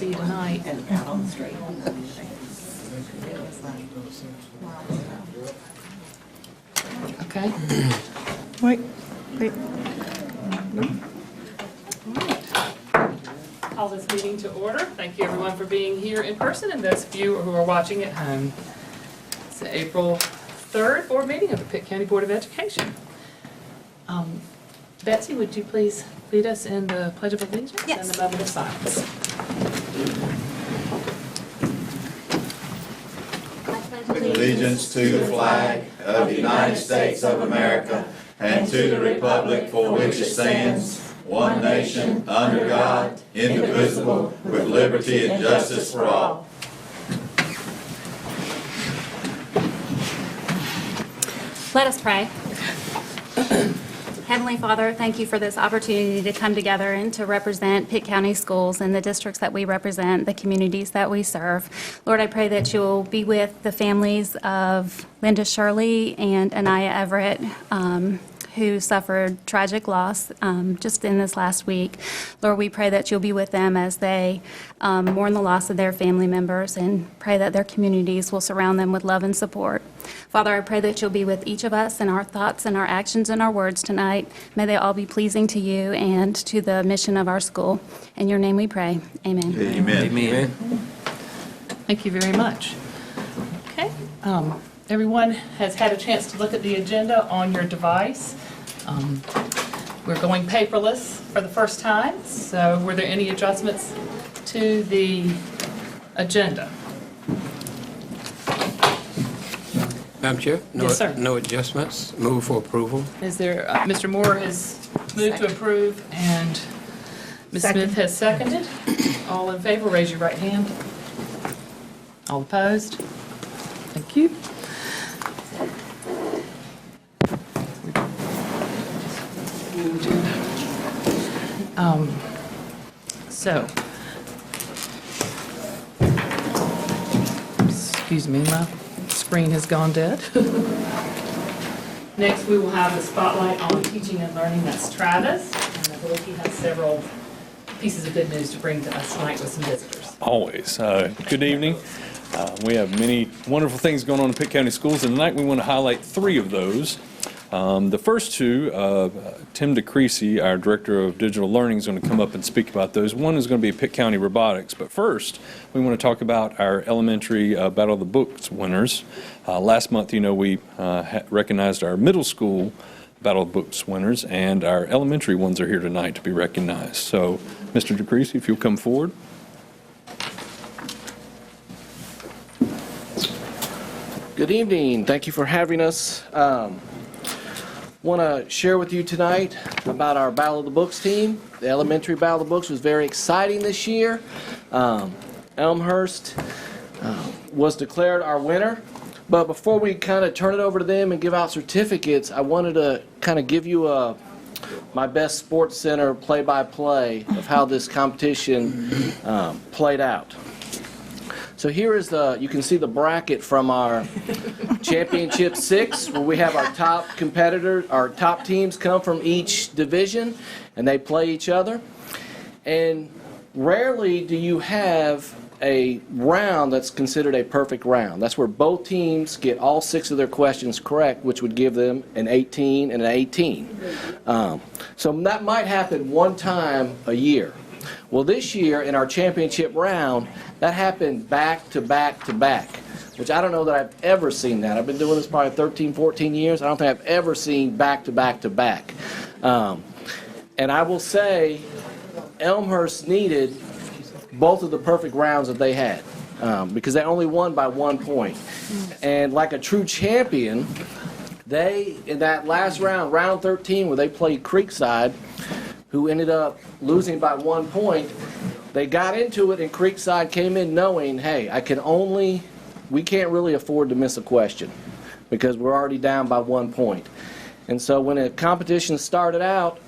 see you tonight. And out on the street. Okay. Wait. Call this meeting to order. Thank you everyone for being here in person and those of you who are watching at home. It's the April 3rd board meeting of the Pitt County Board of Education. Betsy, would you please lead us in the Pledge of Allegiance and the moment of silence? Allegiance to the flag of the United States of America and to the republic for which it stands, one nation, under God, indivisible, with liberty and justice for all. Let us pray. Heavenly Father, thank you for this opportunity to come together and to represent Pitt County Schools and the districts that we represent, the communities that we serve. Lord, I pray that you'll be with the families of Linda Shirley and Anaya Everett, who suffered tragic loss just in this last week. Lord, we pray that you'll be with them as they mourn the loss of their family members, and pray that their communities will surround them with love and support. Father, I pray that you'll be with each of us in our thoughts and our actions and our words tonight. May they all be pleasing to you and to the mission of our school. In your name we pray. Amen. Amen. Amen. Thank you very much. Okay. Everyone has had a chance to look at the agenda on your device. We're going paperless for the first time, so were there any adjustments to the agenda? Madam Chair? Yes, sir. No adjustments. Move for approval. Is there, Mr. Moore has moved to approve, and Ms. Smith has seconded. All in favor, raise your right hand. All opposed? Thank you. So, excuse me, my screen has gone dead. Next, we will have the spotlight on teaching and learning. That's Travis, and I believe he has several pieces of good news to bring to us tonight with some visitors. Always. Good evening. We have many wonderful things going on in Pitt County Schools, and tonight we want to highlight three of those. The first two, Tim DeCreasy, our Director of Digital Learning, is going to come up and speak about those. One is going to be Pitt County Robotics, but first we want to talk about our elementary Battle of the Books winners. Last month, we recognized our middle school Battle of the Books winners, and our elementary ones are here tonight to be recognized. So, Mr. DeCreasy, if you'll come forward. Good evening. Thank you for having us. Want to share with you tonight about our Battle of the Books team. The elementary Battle of the Books was very exciting this year. Elmhurst was declared our winner. But before we kind of turn it over to them and give out certificates, I wanted to kind of give you my best Sports Center play-by-play of how this competition played out. So here is you can see the bracket from our Championship 6, where we have our top competitors, our top teams come from each division, and they play each other. And rarely do you have a round that's considered a perfect round. That's where both teams get all 6 of their questions correct, which would give them an 18 and an 18. So that might happen one time a year. Well, this year in our championship round, that happened back to back to back, which I don't know that I've ever seen that. I've been doing this probably 13, 14 years. I don't think I've ever seen back to back to back. And I will say Elmhurst needed both of the perfect rounds that they had because they only won by 1 point. And like a true champion, they, in that last round, round 13, where they played Creekside, who ended up losing by 1 point, they got into it, and Creekside came in knowing, hey, we can't really afford to miss a question because we're already down by 1 point. And so when the competition started out,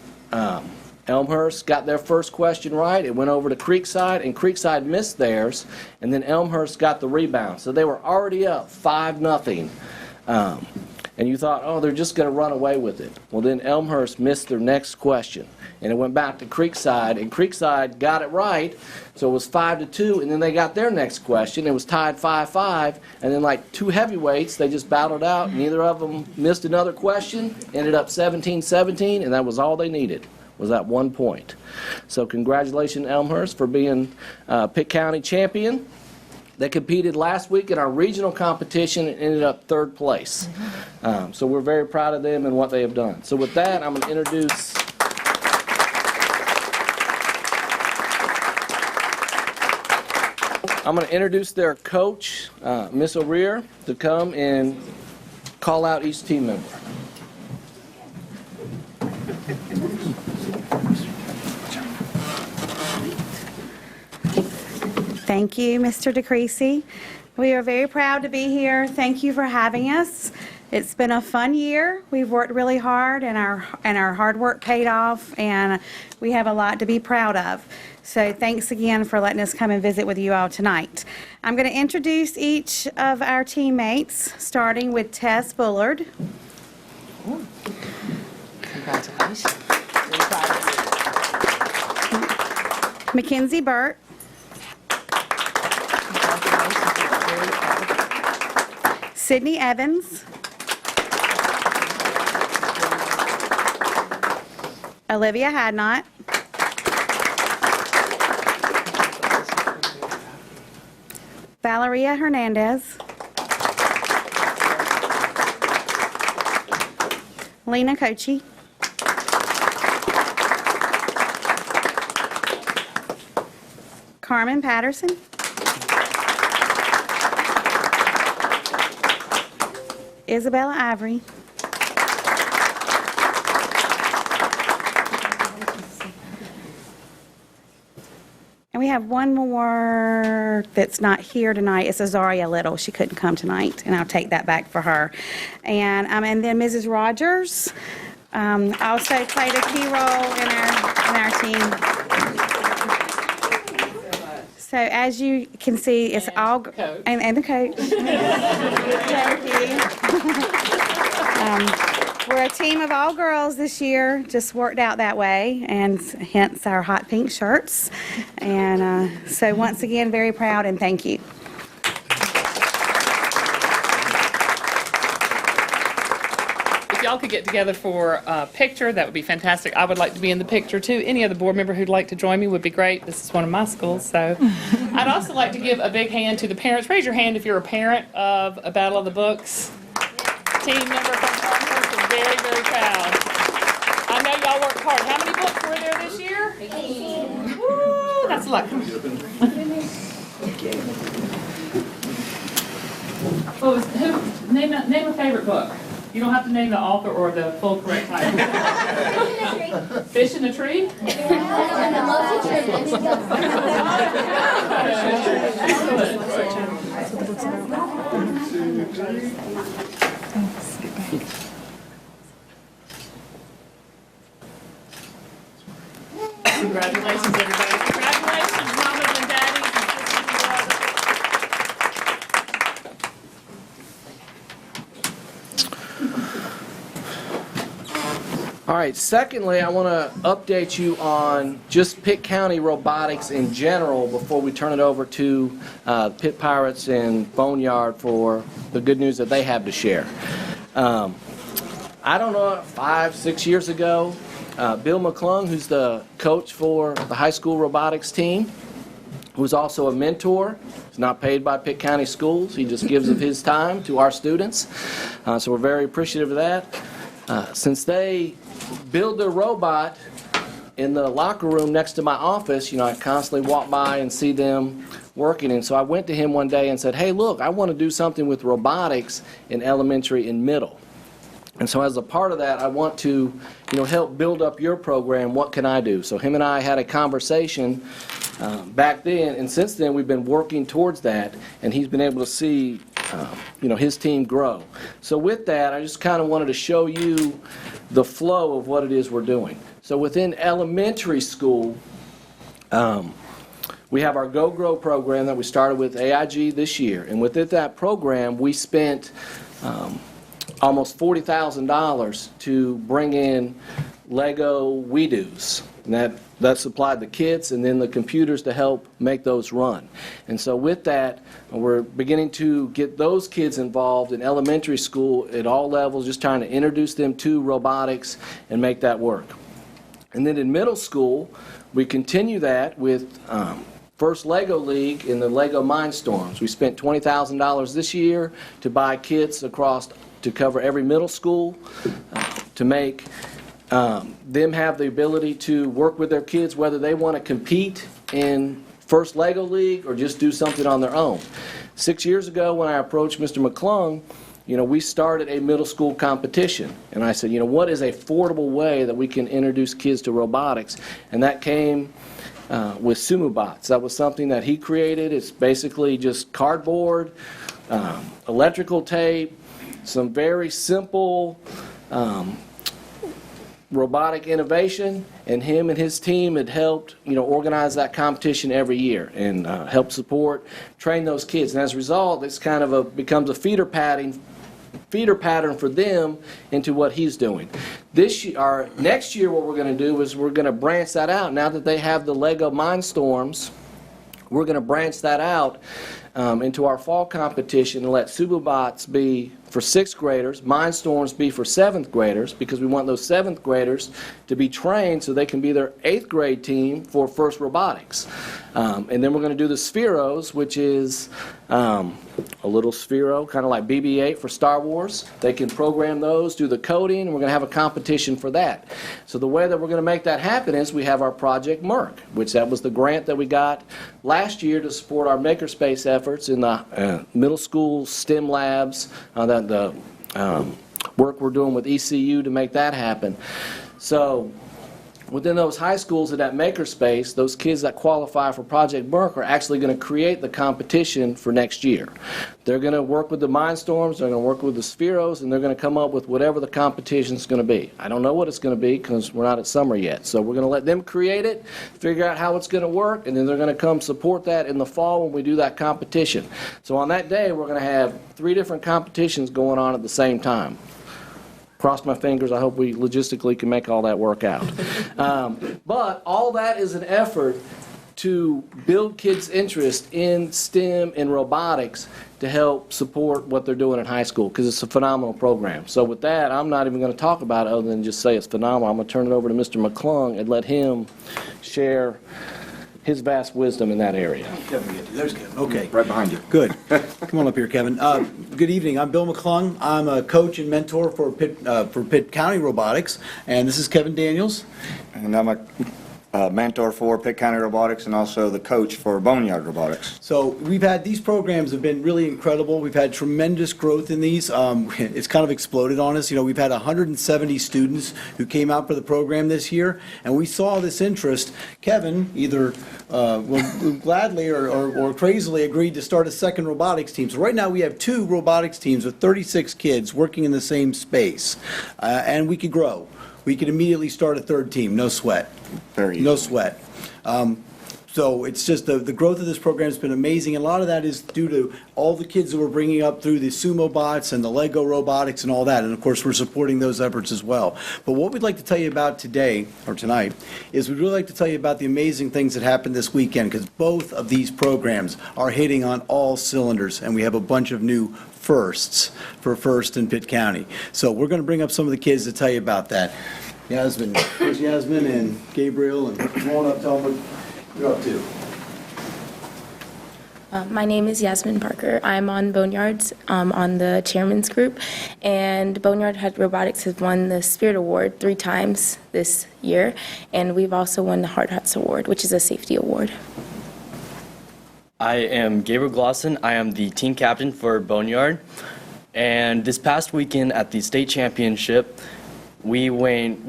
Elmhurst got their first question right. It went over to Creekside, and Creekside missed theirs, and then Elmhurst got the rebound. So they were already up 5-0. and you thought, oh, they're just going to run away with it. Well, then Elmhurst missed their next question, and it went back to Creekside, and Creekside got it right, so it was 5-2, and then they got their next question. It was tied 5-5, and then like two heavyweights, they just battled out. Neither of them missed another question, ended up 17-17, and that was all they needed, was that 1 point. So congratulations, Elmhurst, for being Pitt County champion. They competed last week in our regional competition and ended up 3rd place. So we're very proud of them and what they have done. So with that, I'm going to introduce their coach, Miss O'Rear, to come and call out each team member. Thank you, Mr. DeCreasy. We are very proud to be here. Thank you for having us. It's been a fun year. We've worked really hard, and our hard work paid off, and we have a lot to be proud of. So thanks again for letting us come and visit with you all tonight. I'm going to introduce each of our teammates, starting with Tess Bullard. Congratulations. Mackenzie Burt. Sydney Evans. Olivia Hadnot. Valeria Hernandez. Lena Kochi. Carmen Patterson. Isabella Ivory. And we have one more that's not here tonight. It's Azaria Little. She couldn't come tonight, and I'll take that back for her. And then Mrs. Rogers also played a key role in our team. So as you can see, it's all coach. and the coach. Thank you. We're a team of all girls this year. Just worked out that way, and hence our hot pink shirts. And so once again, very proud and thank you. If y'all could get together for a picture, that would be fantastic. I would like to be in the picture too. Any other board member who'd like to join me would be great. This is one of my schools, so. I'd also like to give a big hand to the parents. Raise your hand if you're a parent of a Battle of the Books team member from Elmhurst. Is very, very proud. I know y'all worked hard. How many books were there this year? 18. Woo, that's lucky. Name a favorite book. You don't have to name the author or the full correct title. Fish in a Tree? Congratulations, everybody. Congratulations, mamas and daddies and sisters and brothers. All right, secondly, I want to update you on just Pitt County robotics in general before we turn it over to Pitt Pirates and Boneyard for the good news that they have to share. I don't know, 5-6 years ago, Bill McClung, who's the coach for the high school robotics team, who's also a mentor. He's not paid by Pitt County Schools. He just gives of his time to our students. So we're very appreciative of that. Since they build their robot in the locker room next to my office, you know, I constantly walk by and see them working. And so I went to him one day and said, hey, look, I want to do something with robotics in elementary and middle. And so as a part of that, I want to, you know, help build up your program. What can I do? So him and I had a conversation back then, and since then we've been working towards that, and he's been able to see, you know, his team grow. So with that, I just kind of wanted to show you the flow of what it is we're doing. So within elementary school, we have our Go Grow program that we started with AIG this year, and within that program, we spent almost $40,000 to bring in Lego WeDos. And that supplied the kits and then the computers to help make those run. And so with that, we're beginning to get those kids involved in elementary school at all levels, just trying to introduce them to robotics and make that work. And then in middle school, we continue that with First Lego League in the Lego Mindstorms. We spent $20,000 this year to buy kits across to cover every middle school to make them have the ability to work with their kids, whether they want to compete in First Lego League or just do something on their own. 6 years ago, when I approached Mr. McClung, we started a middle school competition. And I said, what is a affordable way that we can introduce kids to robotics? And that came with Sumo Bots. That was something that he created. It's basically just cardboard, electrical tape, some very simple robotic innovation, and him and his team had helped organize that competition every year and help support, train those kids. And as a result, it's kind of becomes a feeder pattern for them into what he's doing. Next year, what we're going to do is we're going to branch that out. Now that they have the Lego Mindstorms, we're going to branch that out into our fall competition and let SuboBots be for 6th graders, Mindstorms be for 7th graders, because we want those 7th graders to be trained so they can be their 8th grade team for FIRST Robotics. And then we're going to do the Spheros, which is a little Sphero, kind of like BB-8 for Star Wars. They can program those, do the coding, and we're going to have a competition for that. So the way that we're going to make that happen is we have our Project Merc, which that was the grant that we got last year to support our makerspace efforts in the middle school STEM labs, the work we're doing with ECU to make that happen. So within those high schools in that makerspace, those kids that qualify for Project Merc are actually going to create the competition for next year. They're going to work with the Mindstorms, they're going to work with the Spheros, and they're going to come up with whatever the competition is going to be. I don't know what it's going to be because we're not at summer yet. So we're going to let them create it, figure out how it's going to work, and then they're going to come support that in the fall when we do that competition. So on that day, we're going to have 3 different competitions going on at the same time. Cross my fingers. I hope we logistically can make all that work out. But all that is an effort to build kids' interest in STEM and robotics to help support what they're doing in high school, because it's a phenomenal program. So with that, I'm not even going to talk about it other than just say it's phenomenal. I'm going to turn it over to Mr. McClung and let him share his vast wisdom in that area. Kevin, there's Kevin. Okay. Right behind you. Good. Come on up here, Kevin. Good evening. I'm Bill McClung. I'm a coach and mentor for Pitt County Robotics, and this is Kevin Daniels. And I'm a mentor for Pitt County Robotics and also the coach for Boneyard Robotics. So these programs have been really incredible. We've had tremendous growth in these. It's kind of exploded on us. We've had 170 students who came out for the program this year, and we saw this interest. Kevin either gladly or crazily agreed to start a second robotics team. So right now we have 2 robotics teams with 36 kids working in the same space, and we could grow. We could immediately start a 3rd team, no sweat. Very easy. No sweat. So it's just the growth of this program has been amazing, and a lot of that is due to all the kids that we're bringing up through the Sumo Bots and the Lego robotics and all that, and of course we're supporting those efforts as well. But what we'd like to tell you about today, or tonight, is we'd really like to tell you about the amazing things that happened this weekend, because both of these programs are hitting on all cylinders, and we have a bunch of new firsts for FIRST in Pitt County. So we're going to bring up some of the kids to tell you about that. Yasmin, here's Yasmin and Gabriel, and come on up, tell them what you're up to. My name is Yasmin Parker. I'm on Boneyards on the chairman's group, and Boneyard Robotics has won the Spirit Award 3 times this year, and we've also won the Hard Hats Award, which is a safety award. I am Gabriel Glosson. I am the team captain for Boneyard. And this past weekend at the state championship, we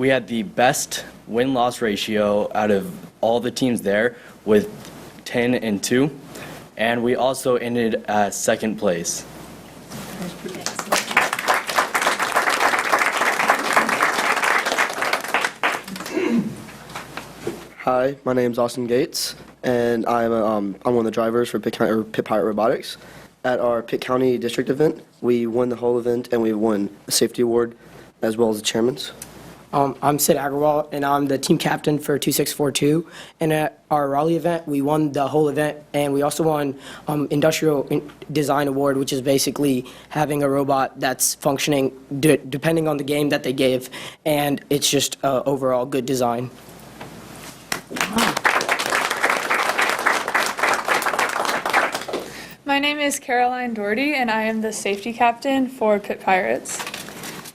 had the best win-loss ratio out of all the teams there with 10-2. And we also ended at 2nd place. Hi, my name is Austin Gates, and I'm one of the drivers for Pitt Pirate Robotics. at our Pitt County District event. We won the whole event, and we won a safety award as well as the chairman's. I'm Sid Agarwal, and I'm the team captain for 2642. And at our Raleigh event, we won the whole event, and we also won Industrial Design Award, which is basically having a robot that's functioning depending on the game that they gave, and it's just overall good design. My name is Caroline Doherty, and I am the safety captain for Pitt Pirates.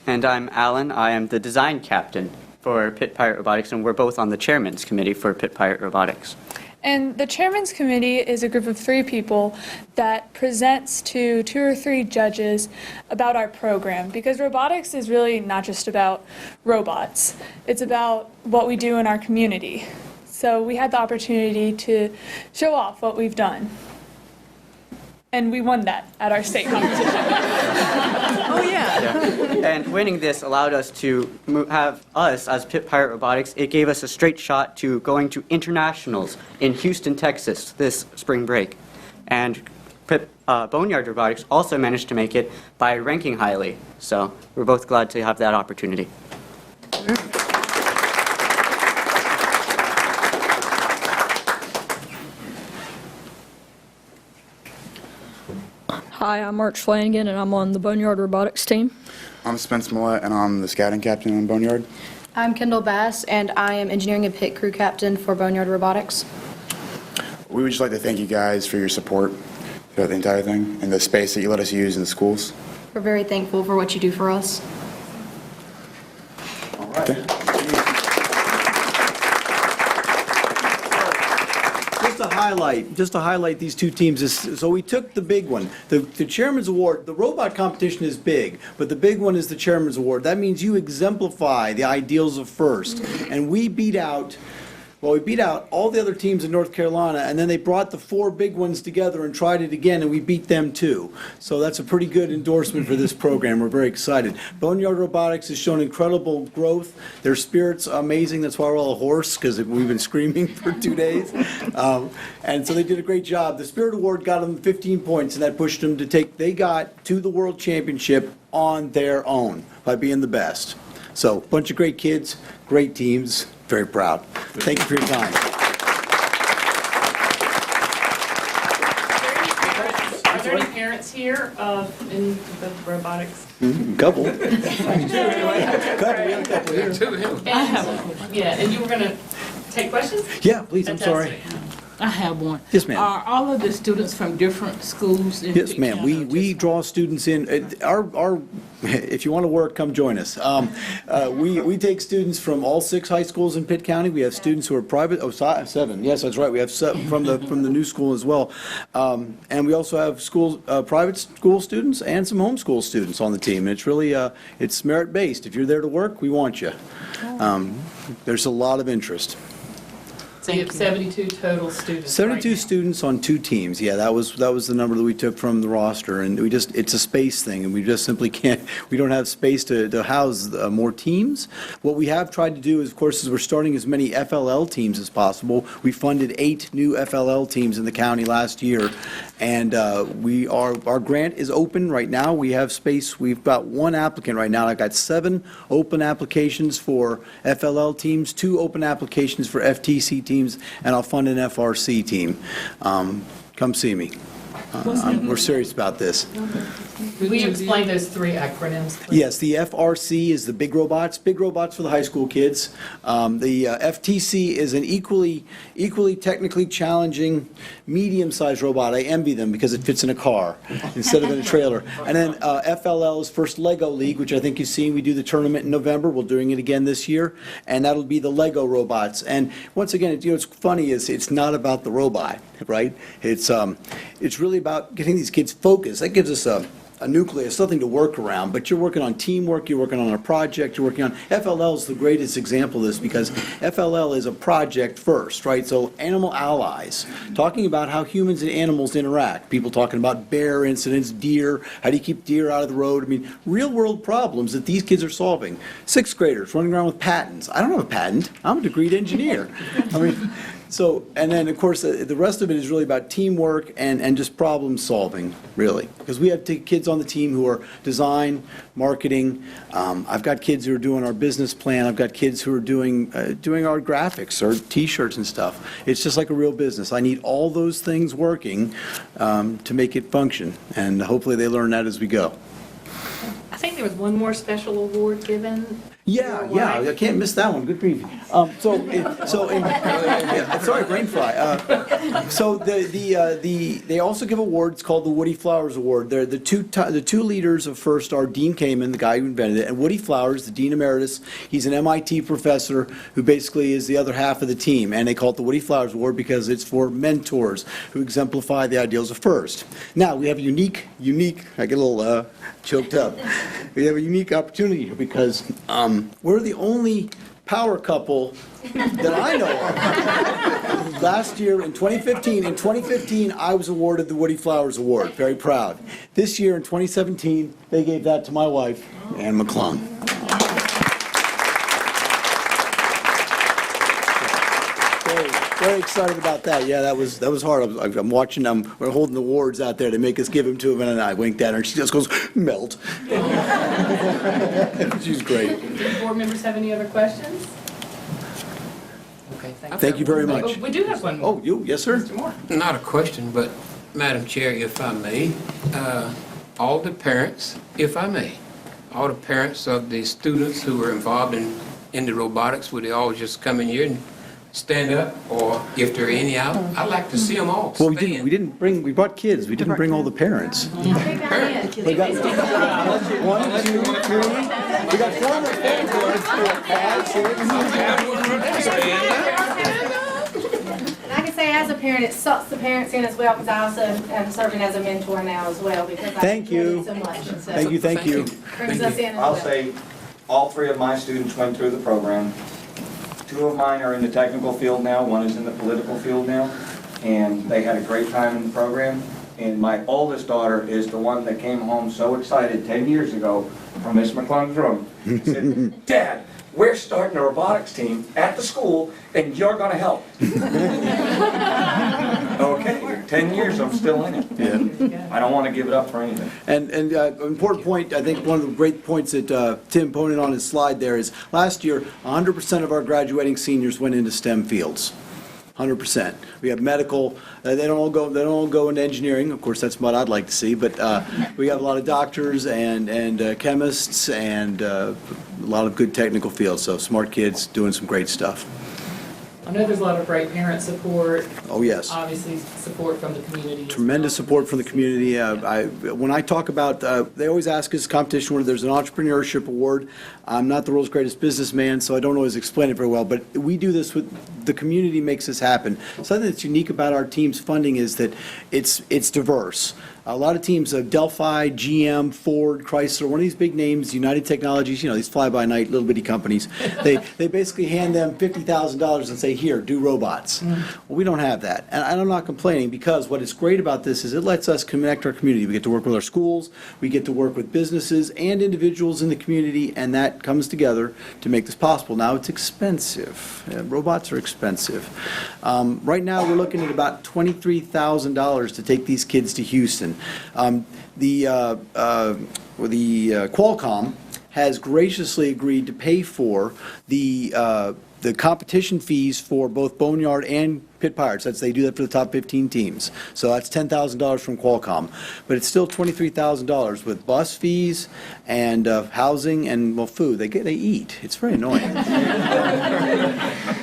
And I'm Alan. I am the design captain for Pitt Pirate Robotics, and we're both on the chairman's committee for Pitt Pirate Robotics. And the chairman's committee is a group of 3 people that presents to 2 or 3 judges about our program, because robotics is really not just about robots. It's about what we do in our community. So we had the opportunity to show off what we've done. And we won that at our state competition. Oh, yeah. And winning this allowed us to have us, as Pitt Pirate Robotics, it gave us a straight shot to going to internationals in Houston, Texas this spring break. And Pitt Boneyard Robotics also managed to make it by ranking highly. So we're both glad to have that opportunity. Hi, I'm Mark Flanagan, and I'm on the Boneyard Robotics team. I'm Spence Millett, and I'm the scouting captain on Boneyard. I'm Kendall Bass, and I am engineering and pit crew captain for Boneyard Robotics. We would just like to thank you guys for your support throughout the entire thing and the space that you let us use in the schools. We're very thankful for what you do for us. All right. Just to highlight these 2 teams, so we took the big one, the Chairman's Award. The robot competition is big, but the big one is the Chairman's Award. That means you exemplify the ideals of FIRST, and we beat out all the other teams in North Carolina, and then they brought the 4 big ones together and tried it again, and we beat them too. So that's a pretty good endorsement for this program. We're very excited. Boneyard Robotics has shown incredible growth. Their spirit's amazing. That's why we're all hoarse, because we've been screaming for 2 days. And so they did a great job. The Spirit Award got them 15 points, and that pushed them they got to the World Championship on their own by being the best. So, a bunch of great kids, great teams. Very proud. Thank you for your time. Are there any parents here in the robotics? Couple. I have, yeah, and you were going to take questions? Yeah, please, I'm sorry. I have one. Yes, ma'am. Are all of the students from different schools? Yes, ma'am. We draw students in. If you want to work, come join us. We take students from all 6 high schools in Pitt County. We have students who are private. 7. Yes, that's right. We have 7 from the new school as well. And we also have private school students and some homeschool students on the team. And it's really it's merit based. If you're there to work, we want you. There's a lot of interest. So you have 72 total students. 72 students on 2 teams. Yeah, that was the number that we took from the roster, and it's a space thing, and we just simply can't. We don't have space to house more teams. What we have tried to do is, of course, we're starting as many FLL teams as possible. We funded 8 new FLL teams in the county last year, and our grant is open right now. We have space. We've got 1 applicant right now. I've got 7 open applications for FLL teams, 2 open applications for FTC teams, and I'll fund an FRC team. Come see me. We're serious about this. Will you explain those 3 acronyms, please? Yes, the FRC is the big robots for the high school kids. The FTC is an equally technically challenging, medium-sized robot. I envy them because it fits in a car instead of in a trailer. And then FLL is First Lego League, which I think you've seen. We do the tournament in November. We're doing it again this year, and that'll be the Lego robots. And once again, what's funny is it's not about the robot, right? It's really about getting these kids focused. That gives us a nucleus, something to work around, but you're working on teamwork, you're working on a project, you're working on, FLL is the greatest example of this because FLL is a project first, right? So animal allies, talking about how humans and animals interact, people talking about bear incidents, deer, how do you keep deer out of the road? I mean, real world problems that these kids are solving. 6th graders running around with patents. I don't have a patent, I'm a degreed engineer. I mean, So, and then, of course, the rest of it is really about teamwork and just problem solving, really. Because we have kids on the team who are design, marketing. I've got kids who are doing our business plan. I've got kids who are doing our graphics, our T-shirts and stuff. It's just like a real business. I need all those things working to make it function, and hopefully they learn that as we go. I think there was one more special award given. Yeah, I can't miss that one. Good preview. Sorry, brain fry. So they also give awards called the Woody Flowers Award. They're the two leaders of FIRST are Dean Kamen, the guy who invented it, and Woody Flowers, the Dean Emeritus. He's an MIT professor who basically is the other half of the team, and they call it the Woody Flowers Award because it's for mentors who exemplify the ideals of FIRST. Now, we have a unique, I get a little choked up. We have a unique opportunity here because we're the only power couple that I know of. Last year in 2015, I was awarded the Woody Flowers Award. Very proud. This year in 2017, they gave that to my wife, Ann McClung. Very excited about that. Yeah, that was hard. I'm watching them. We're holding the awards out there to make us give them to him, and I winked at her, and she just goes, melt. She's great. Do board members have any other questions? Okay, Thank you very much. Oh, we do have one more. Oh, you? Yes, sir? Mr. Moore. Not a question, but Madam Chair, if I may, all the parents, if I may, all the parents of the students who were involved in the robotics, would they all just come in here and stand up, or if there are any out, I'd like to see them all. Well, we brought kids. We didn't bring all the parents. We got 1, 2, 3. We got 4 more And I can say as a parent, it sucks the parents in as well, because I also am serving as a mentor now as well, because I Thank you. enjoy it so much. And so Thank you. brings us in as I'll well. say, all 3 of my students went through the program. 2 of mine are in the technical field now, 1 is in the political field now, and they had a great time in the program. And my oldest daughter is the one that came home so excited 10 years ago from Miss McClung's room. She said, Dad, we're starting a robotics team at the school, and you're going to help. Okay, 10 years, I'm still in it. Yeah. I don't want to give it up for anything. And important point, I think one of the great points that Tim pointed on his slide there is last year, 100% of our graduating seniors went into STEM fields. 100%. We have medical. They don't all go into engineering. Of course, that's what I'd like to see. But we have a lot of doctors and chemists and a lot of good technical fields. So smart kids doing some great stuff. I know there's a lot of great parent support. Oh, yes. Obviously, support from the community. Tremendous support from the community. When I talk about, they always ask us competition where there's an entrepreneurship award. I'm not the world's greatest businessman, so I don't always explain it very well, but we do this with, the community makes this happen. Something that's unique about our team's funding is that it's diverse. A lot of teams, Delphi, GM, Ford, Chrysler, one of these big names, United Technologies, these fly-by-night little bitty companies, they basically hand them $50,000 and say, here, do robots. Well, we don't have that. And I'm not complaining, because what is great about this is it lets us connect our community. We get to work with our schools, we get to work with businesses and individuals in the community, and that comes together to make this possible. Now, it's expensive. Robots are expensive. Right now, we're looking at about $23,000 to take these kids to Houston. The Qualcomm has graciously agreed to pay for the competition fees for both Boneyard and Pitt Pirates. They do that for the top 15 teams. So that's $10,000 from Qualcomm. But it's still $23,000 with bus fees and housing and, well, food. They eat. It's very annoying.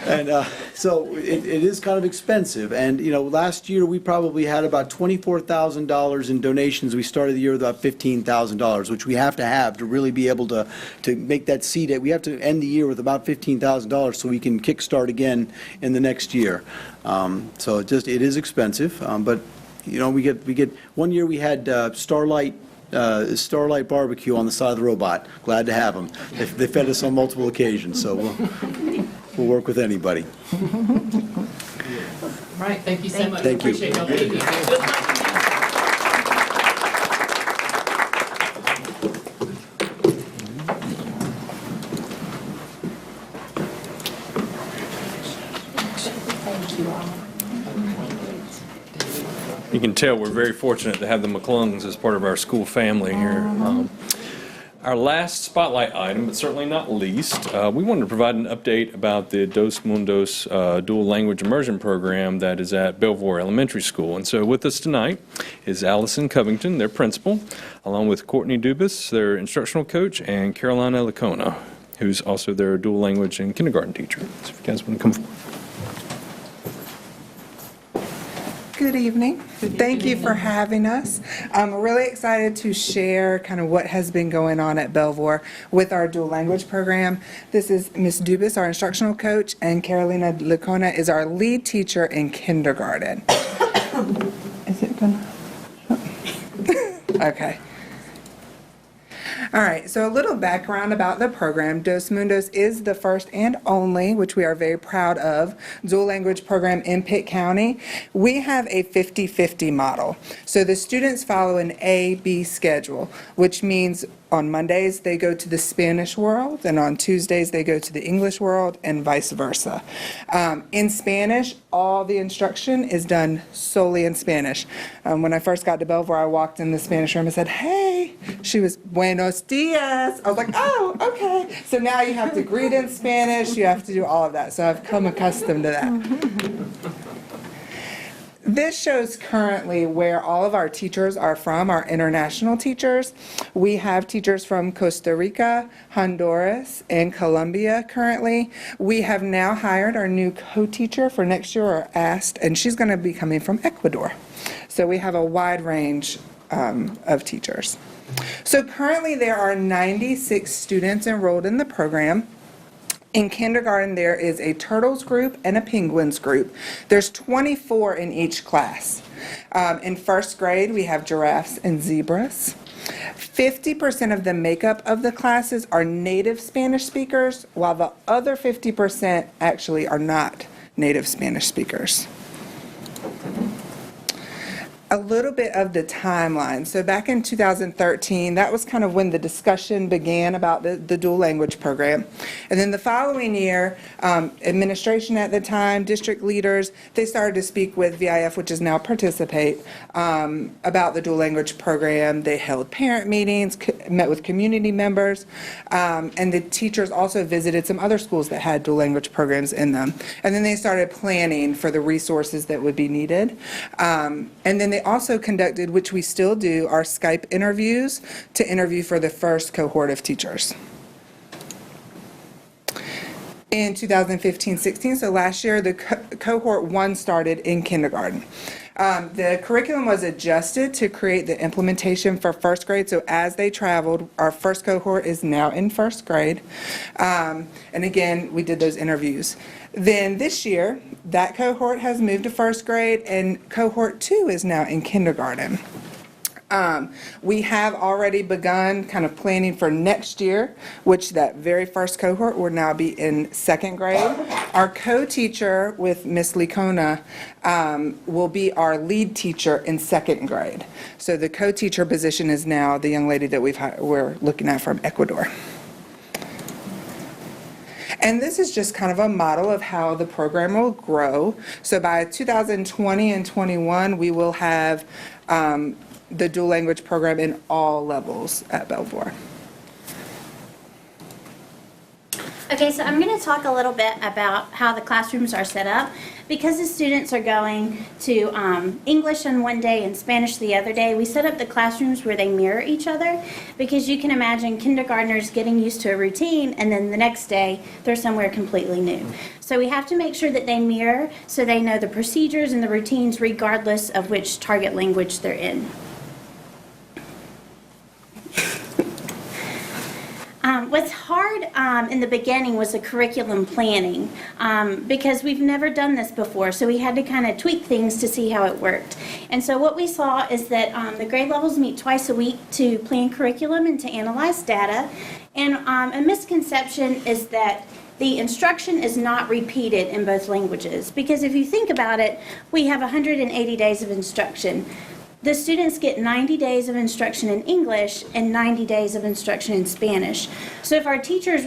And so it is kind of expensive. And, last year we probably had about $24,000 in donations. We started the year with about $15,000, which we have to really be able to make that seed. We have to end the year with about $15,000 so we can kickstart again in the next year. So it is expensive, but we get one year we had Starlight barbecue on the side of the robot. Glad to have them. They fed us on multiple occasions, so we'll work with anybody. Right, thank you so much. Thank you. Appreciate y'all being here. You can tell we're very fortunate to have the McClungs as part of our school family here. Our last spotlight item, but certainly not least, we wanted to provide an update about the Dos Mundos dual language immersion program that is at Belvoir Elementary School. And so with us tonight is Allison Covington, their principal, along with Courtney Dubas, their instructional coach, and Carolina Licona, who's also their dual language and kindergarten teacher. So if you guys want to come forward. Good evening. Thank you for having us. I'm really excited to share kind of what has been going on at Belvoir with our dual language program. This is Ms. Dubas, our instructional coach, and Carolina Licona is our lead teacher in kindergarten. Is it gonna? Okay. All right, so a little background about the program. Dos Mundos is the first and only, which we are very proud of, dual language program in Pitt County. We have a 50-50 model. So the students follow an A-B schedule, which means on Mondays they go to the Spanish world, and on Tuesdays they go to the English world, and vice versa. In Spanish, all the instruction is done solely in Spanish. When I first got to Belvoir, I walked in the Spanish room and said, "Hey." She was, "Buenos dias." I was like, "Oh, okay." So now you have to greet in Spanish, you have to do all of that. So I've come accustomed to that. This shows currently where all of our teachers are from, our international teachers. We have teachers from Costa Rica, Honduras, and Colombia currently. We have now hired our new co-teacher for next year, or asked, and she's going to be coming from Ecuador. So we have a wide range of teachers. So currently there are 96 students enrolled in the program. In kindergarten, there is a turtles group and a penguins group. There's 24 in each class. In first grade, we have giraffes and zebras. 50% of the makeup of the classes are native Spanish speakers, while the other 50% actually are not native Spanish speakers. A little bit of the timeline. So back in 2013, that was kind of when the discussion began about the dual language program. And then the following year, administration at the time, district leaders, they started to speak with VIF, which is now Participate, about the dual language program. They held parent meetings, met with community members, and the teachers also visited some other schools that had dual language programs in them. And then they started planning for the resources that would be needed. And then they also conducted, which we still do, our Skype interviews to interview for the first cohort of teachers. In 2015-16, so last year, the cohort 1 started in kindergarten. The curriculum was adjusted to create the implementation for first grade, so as they traveled, our first cohort is now in first grade. And again, we did those interviews. Then this year, that cohort has moved to first grade, and cohort 2 is now in kindergarten. We have already begun kind of planning for next year, which that very first cohort will now be in second grade. Our co-teacher with Ms. Licona will be our lead teacher in second grade. So the co-teacher position is now the young lady that we're looking at from Ecuador. And this is just kind of a model of how the program will grow. So by 2020 and 21, we will have the dual language program in all levels at Belvoir. Okay, so I'm going to talk a little bit about how the classrooms are set up. Because the students are going to English on one day and Spanish the other day, we set up the classrooms where they mirror each other, because you can imagine kindergartners getting used to a routine and then the next day they're somewhere completely new. So we have to make sure that they mirror so they know the procedures and the routines regardless of which target language they're in. What's hard in the beginning was the curriculum planning, because we've never done this before, so we had to kind of tweak things to see how it worked. And so what we saw is that the grade levels meet twice a week to plan curriculum and to analyze data. And a misconception is that the instruction is not repeated in both languages, because if you think about it, we have 180 days of instruction. The students get 90 days of instruction in English and 90 days of instruction in Spanish. So if our teachers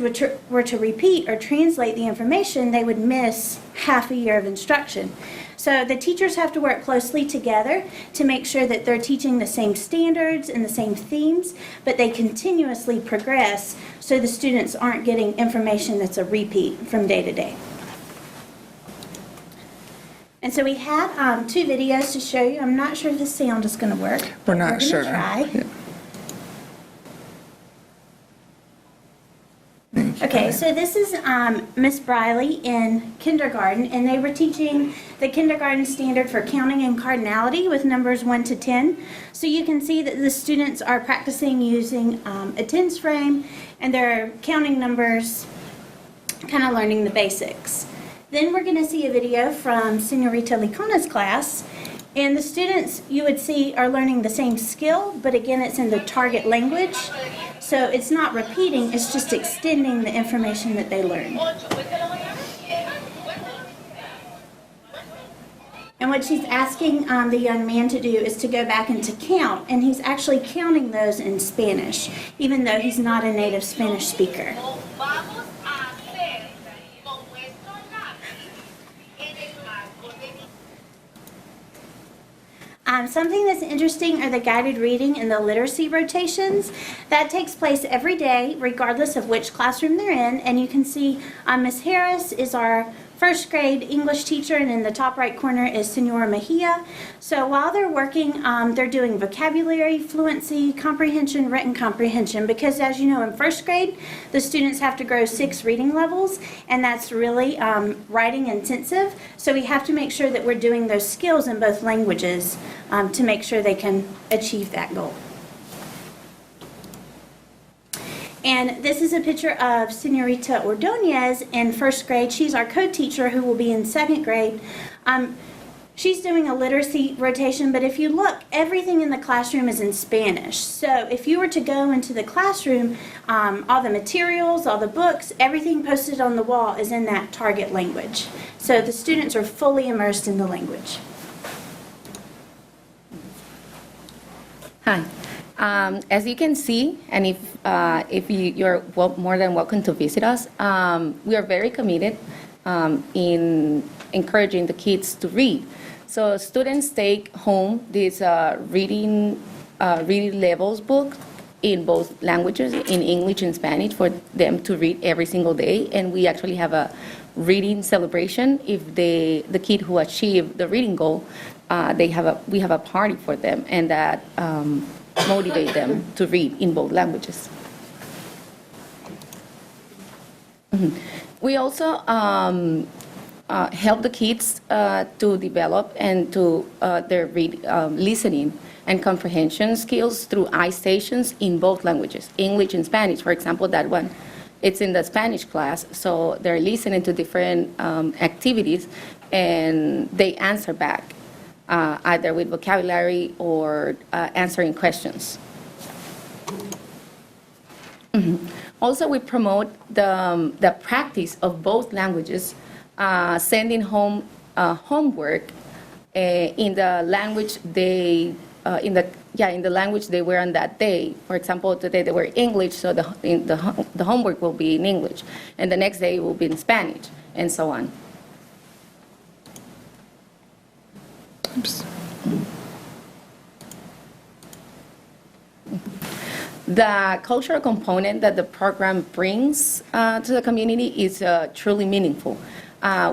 were to repeat or translate the information, they would miss half a year of instruction. So the teachers have to work closely together to make sure that they're teaching the same standards and the same themes, but they continuously progress so the students aren't getting information that's a repeat from day to day. And so we have 2 videos to show you. I'm not sure if the sound is going to work. We're not sure. We're going to try. Okay, so this is Miss Briley in kindergarten, and they were teaching the kindergarten standard for counting and cardinality with numbers 1 to 10. So you can see that the students are practicing using a tens frame, and they're counting numbers, kind of learning the basics. Then we're going to see a video from Senorita Licona's class, and the students, you would see, are learning the same skill, but again, it's in the target language. So it's not repeating, it's just extending the information that they learned. And what she's asking the young man to do is to go back and to count, and he's actually counting those in Spanish, even though he's not a native Spanish speaker. Something that's interesting are the guided reading and the literacy rotations. That takes place every day, regardless of which classroom they're in. And you can see Miss Harris is our first grade English teacher, and in the top right corner is Senora Mejia. So while they're working, they're doing vocabulary, fluency, comprehension, written comprehension, because as you know, in first grade, the students have to grow 6 reading levels, and that's really writing intensive. So we have to make sure that we're doing those skills in both languages to make sure they can achieve that goal. And this is a picture of Senorita Ordonez in first grade. She's our co-teacher who will be in second grade. She's doing a literacy rotation, but if you look, everything in the classroom is in Spanish. So if you were to go into the classroom, all the materials, all the books, everything posted on the wall is in that target language. So the students are fully immersed in the language. Hi. As you can see, and if you're more than welcome to visit us, we are very committed in encouraging the kids to read. So students take home this reading levels book in both languages, in English and Spanish, for them to read every single day. And we actually have a reading celebration. If the kid who achieved the reading goal, we have a party for them, and that motivate them to read in both languages. We also help the kids to develop and to their listening and comprehension skills through iStations in both languages, English and Spanish. For example, that one, it's in the Spanish class, so they're listening to different activities, and they answer back. Either with vocabulary or answering questions. Also, we promote the practice of both languages, sending home homework in the language they in the language they were on that day. For example, today they were English, so the homework will be in English, and the next day it will be in Spanish, and so on. Oops. The cultural component that the program brings to the community is truly meaningful.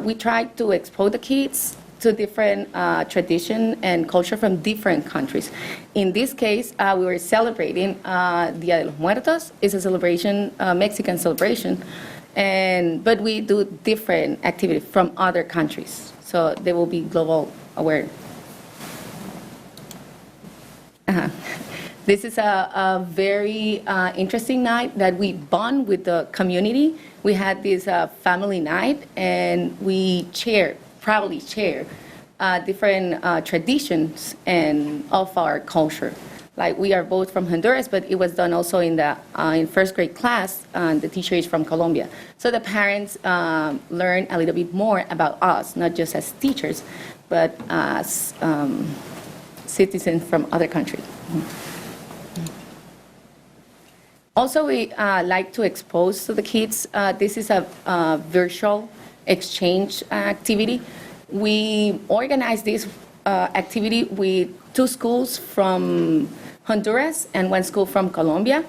We try to expose the kids to different tradition and culture from different countries. In this case, we were celebrating Dia de los Muertos. It's a celebration, Mexican celebration, but we do different activities from other countries, so they will be global aware. This is a very interesting night that we bond with the community. We had this family night, and we proudly share different traditions and of our culture. Like, we are both from Honduras, but it was done also in first grade class, and the teacher is from Colombia. So the parents learn a little bit more about us, not just as teachers, but as citizens from other countries. Also, we like to expose to the kids, this is a virtual exchange activity. We organized this activity with 2 schools from Honduras and 1 school from Colombia.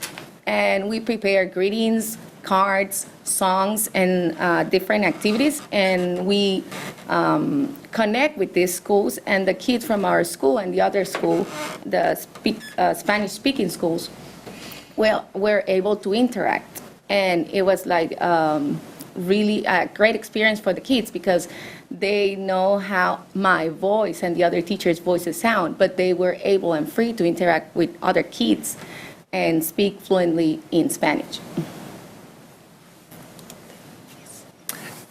And we prepared greetings, cards, songs, and different activities. And we connect with these schools, and the kids from our school and the other school, the Spanish-speaking schools, well, were able to interact. And it was like really a great experience for the kids because they know how my voice and the other teachers' voices sound, but they were able and free to interact with other kids and speak fluently in Spanish.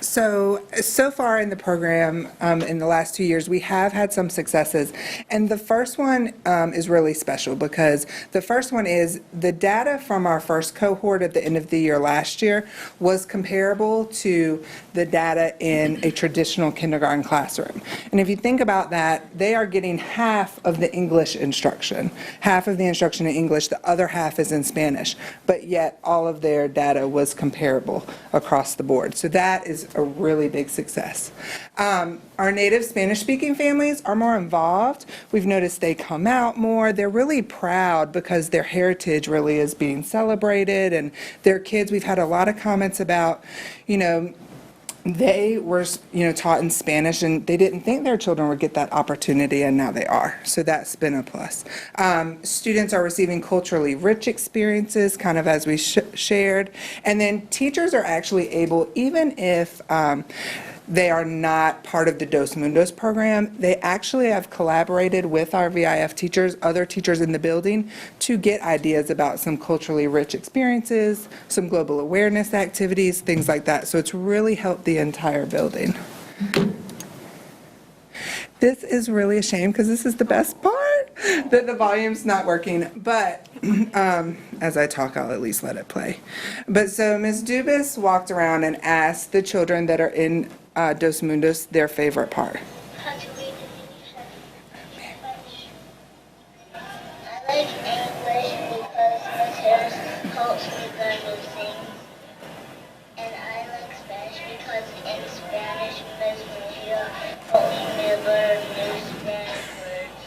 So far in the program, in the last 2 years, we have had some successes. And the first one is really special because the first one is the data from our first cohort at the end of the year last year was comparable to the data in a traditional kindergarten classroom. And if you think about that, they are getting half of the English instruction, half of the instruction in English, the other half is in Spanish. But yet all of their data was comparable across the board. So that is a really big success. Our native Spanish-speaking families are more involved. We've noticed they come out more. They're really proud because their heritage really is being celebrated, and their kids, we've had a lot of comments about, they were, taught in Spanish, and they didn't think their children would get that opportunity, and now they are. So that's been a plus. Students are receiving culturally rich experiences, kind of as we shared. And then teachers are actually able, even if they are not part of the Dos Mundos program, they actually have collaborated with our VIF teachers, other teachers in the building, to get ideas about some culturally rich experiences, some global awareness activities, things like that. So it's really helped the entire building. This is really a shame because this is the best part, that the volume's not working. But as I talk, I'll at least let it play. But so Ms. Dubas walked around and asked the children that are in Dos Mundos their favorite part. I like English because Ms. Harris helps me learn new things. And I like Spanish because in Spanish, Ms. Mejia helps me learn new Spanish words.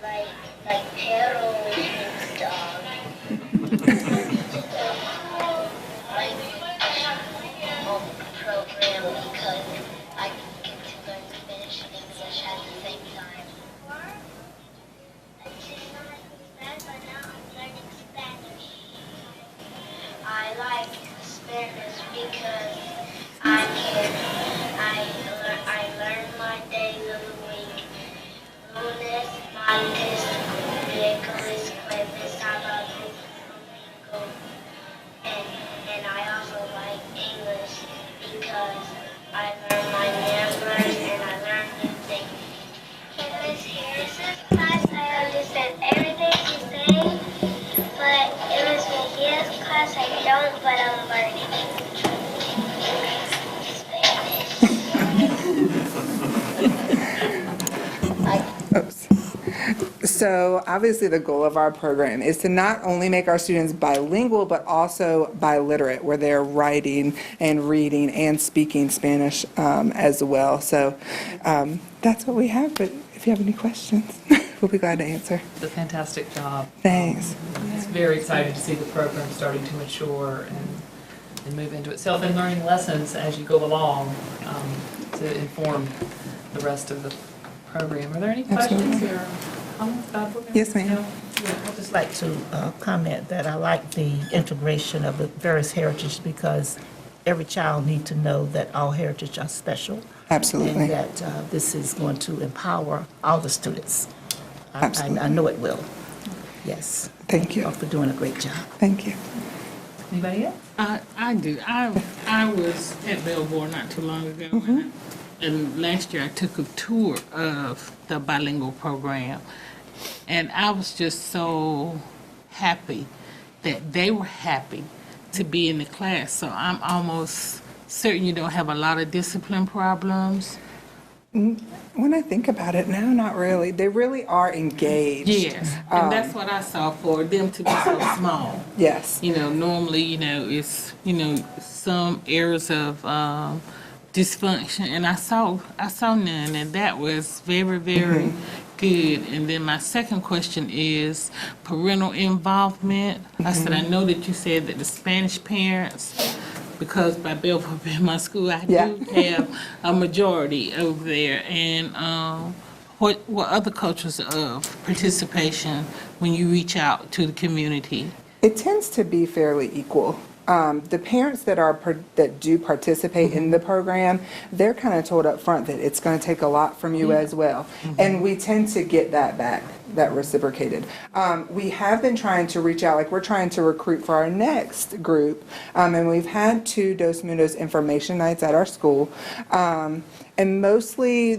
Like perro, which means dog. Program because I get to learn Spanish and English at the same time. I like Spanish because I learn my days of the week. Lunes, martes, miércoles, jueves, sábado, domingo. And I also like English because I learn my numbers and I learn new things. In Miss Harris's class, I understand everything she's saying, but in Miss Mejia's class, I don't, but I'm learning Oops. So obviously the goal of our program is to not only make our students bilingual, but also biliterate, where they're writing and reading and speaking Spanish as well. So that's what we have, but if you have any questions, we'll be glad to answer. It's a fantastic job. Thanks. It's very exciting to see the program starting to mature and move into itself and learning lessons as you go along to inform the rest of the program. Are there any questions or comments about the program? Yes, ma'am. I'd just like to comment that I like the integration of the various heritage because every child needs to know that all heritage are special. Absolutely. And that this is going to empower all the students. I know it will. Yes. Thank you. all for doing a great job. Thank you. Anybody else? I do. I was at Belvoir not too long ago, and last year I took a tour of the bilingual program, and I was just so happy that they were happy to be in the class. So I'm almost certain you don't have a lot of discipline problems. When I think about it now, not really. They really are engaged. Yes, and that's what I saw for them to be so small. Yes. Normally, it's, some areas of dysfunction, and I saw none, and that was very, very good. And then my second question is parental involvement. I said, I know that you said that the Spanish parents, because by Belvoir being my school, I do have a majority over there. And what other cultures of participation when you reach out to the community? It tends to be fairly equal. The parents that do participate in the program, they're kind of told up front that it's going to take a lot from you as well. And we tend to get that back, that reciprocated. We have been trying to reach out, like we're trying to recruit for our next group, and we've had 2 Dos Mundos information nights at our school. And mostly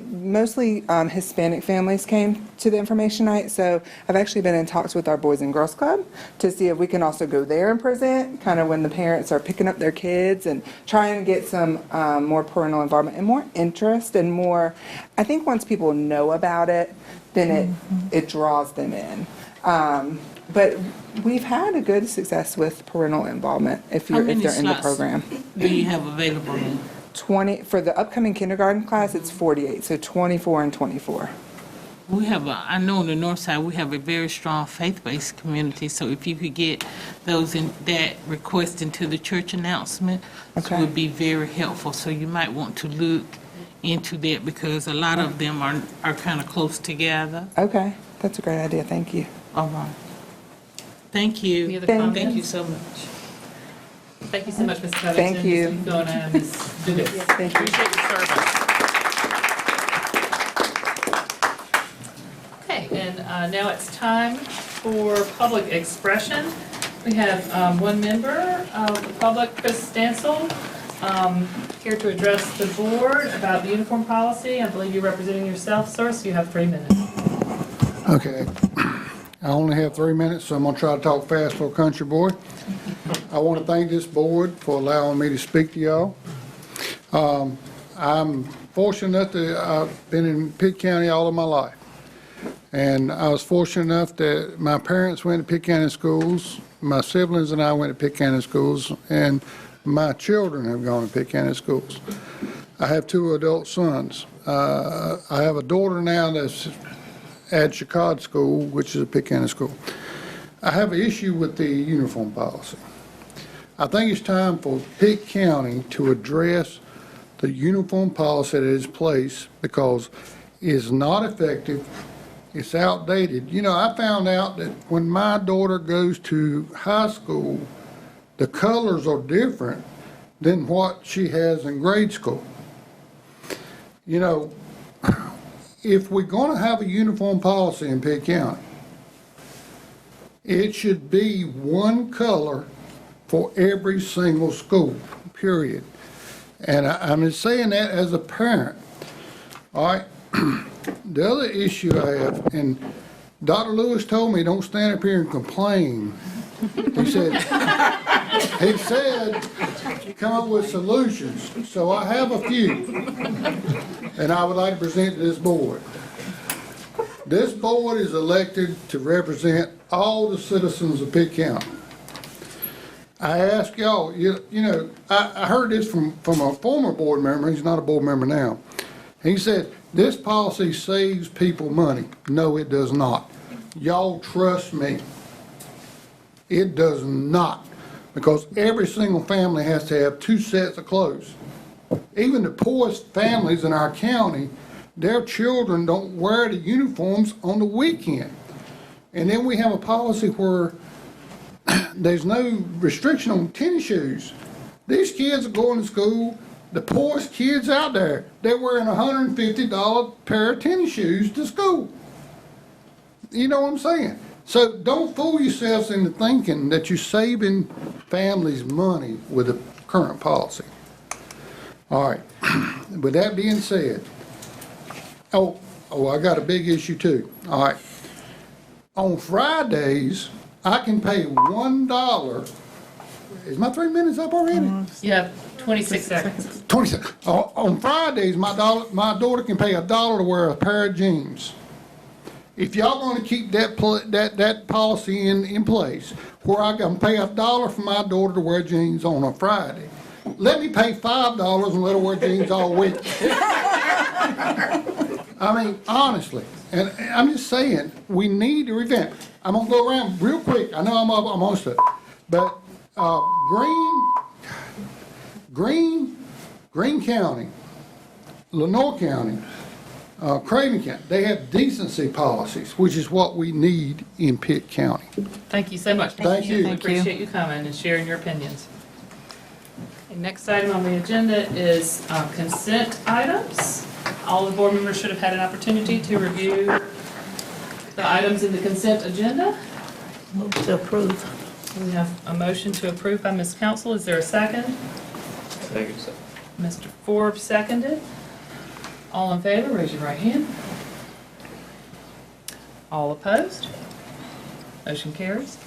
Hispanic families came to the information night. So I've actually been in talks with our Boys and Girls Club to see if we can also go there and present, kind of when the parents are picking up their kids, and trying to get some more parental involvement and more interest and more. I think once people know about it, then it draws them in. But we've had a good success with parental involvement if they're in the program. Do you have available? 20 for the upcoming kindergarten class. It's 48, so 24 and 24. I know on the north side, we have a very strong faith-based community, so if you could get those that request into the church announcement, it would be very helpful. So you might want to look into that, because a lot of them are kind of close together. Okay, that's a great idea. Thank you. All right. Thank you. Any other comments? Thank you so much. Thank you so much, Ms. Covington. Thank you. Ms. Fiona and Ms. Dudas. Thank you. Appreciate your service. Okay, and now it's time for public expression. We have one member of the public, Chris Stansel, here to address the board about the uniform policy. I believe you're representing yourself, sir, so you have 3 minutes. Okay. I only have 3 minutes, so I'm going to try to talk fast for a country boy. I want to thank this board for allowing me to speak to y'all. I'm fortunate that I've been in Pitt County all of my life. And I was fortunate enough that my parents went to Pitt County schools, my siblings and I went to Pitt County schools, and my children have gone to Pitt County schools. I have 2 adult sons. I have a daughter now that's at Chicago School, which is a Pitt County school. I have an issue with the uniform policy. I think it's time for Pitt County to address the uniform policy that is placed, because it's not effective, it's outdated. You know, I found out that when my daughter goes to high school, the colors are different than what she has in grade school. You know, if we're going to have a uniform policy in Pitt County, it should be one color for every single school, period. And I'm just saying that as a parent. All right. The other issue I have, and Dr. Lewis told me, don't stand up here and complain. He said, come up with solutions. So I have a few, and I would like to present to this board. This board is elected to represent all the citizens of Pitt County. I ask y'all, you know, I heard this from a former board member. He's not a board member now. He said, this policy saves people money. No, it does not. Y'all trust me. It does not. Because every single family has to have 2 sets of clothes. Even the poorest families in our county, their children don't wear the uniforms on the weekend. And then we have a policy where there's no restriction on tennis shoes. These kids are going to school, the poorest kids out there, they're wearing $150 pair of tennis shoes to school. You know what I'm saying? So don't fool yourselves into thinking that you're saving families money with the current policy. All right, with that being said, oh, I got a big issue too. All right, on Fridays, I can pay $1. Is my 3 minutes up already? You have 26 seconds. 26. On Fridays, my daughter can pay $1 to wear a pair of jeans. If y'all going to keep that policy in place, where I can pay $1 for my daughter to wear jeans on a Friday, let me pay $5 and let her wear jeans all week. I mean, honestly, and I'm just saying, we need to revamp. I'm gonna go around real quick. I know I'm almost it, but Greene County, Lenoir County, Craven County, they have decency policies, which is what we need in Pitt County. Thank you so much. Thank you. We appreciate you coming and sharing your opinions. Okay, next item on the agenda is consent items. All the board members should have had an opportunity to review the items in the consent agenda. Move to approve. We have a motion to approve by Ms. Council. Is there a second? Second. Mr. Forbes seconded. All in favor, raise your right hand. All opposed? Motion carries.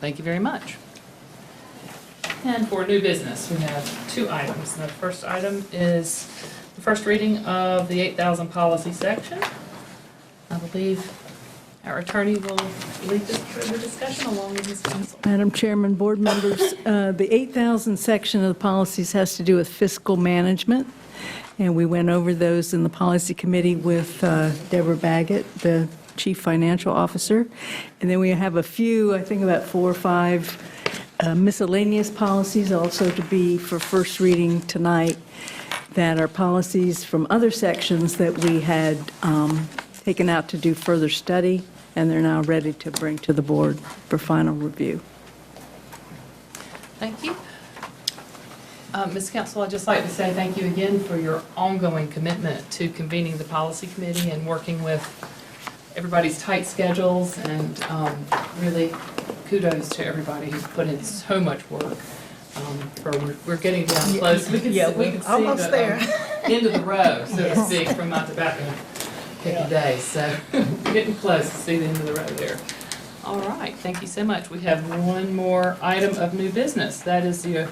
Thank you very much. And for new business, we have 2 items. The first item is the first reading of the 8,000 policy section. I believe our attorney will lead this further discussion along with Ms. Council. Madam Chairman, board members, the 8,000 section of the policies has to do with fiscal management, and we went over those in the policy committee with Deborah Baggett, the chief financial officer. And then we have a few, I think about 4 or 5 miscellaneous policies also to be for first reading tonight that are policies from other sections that we had taken out to do further study, and they're now ready to bring to the board for final review. Thank you. Ms. Council, I'd just like to say thank you again for your ongoing commitment to convening the policy committee and working with everybody's tight schedules, and really kudos to everybody who's put in so much work. We're getting down close. We can see almost there. End of the road, so to speak, from my tobacco picky days. So getting close to see the end of the road there. All right, thank you so much. We have one more item of new business. That is the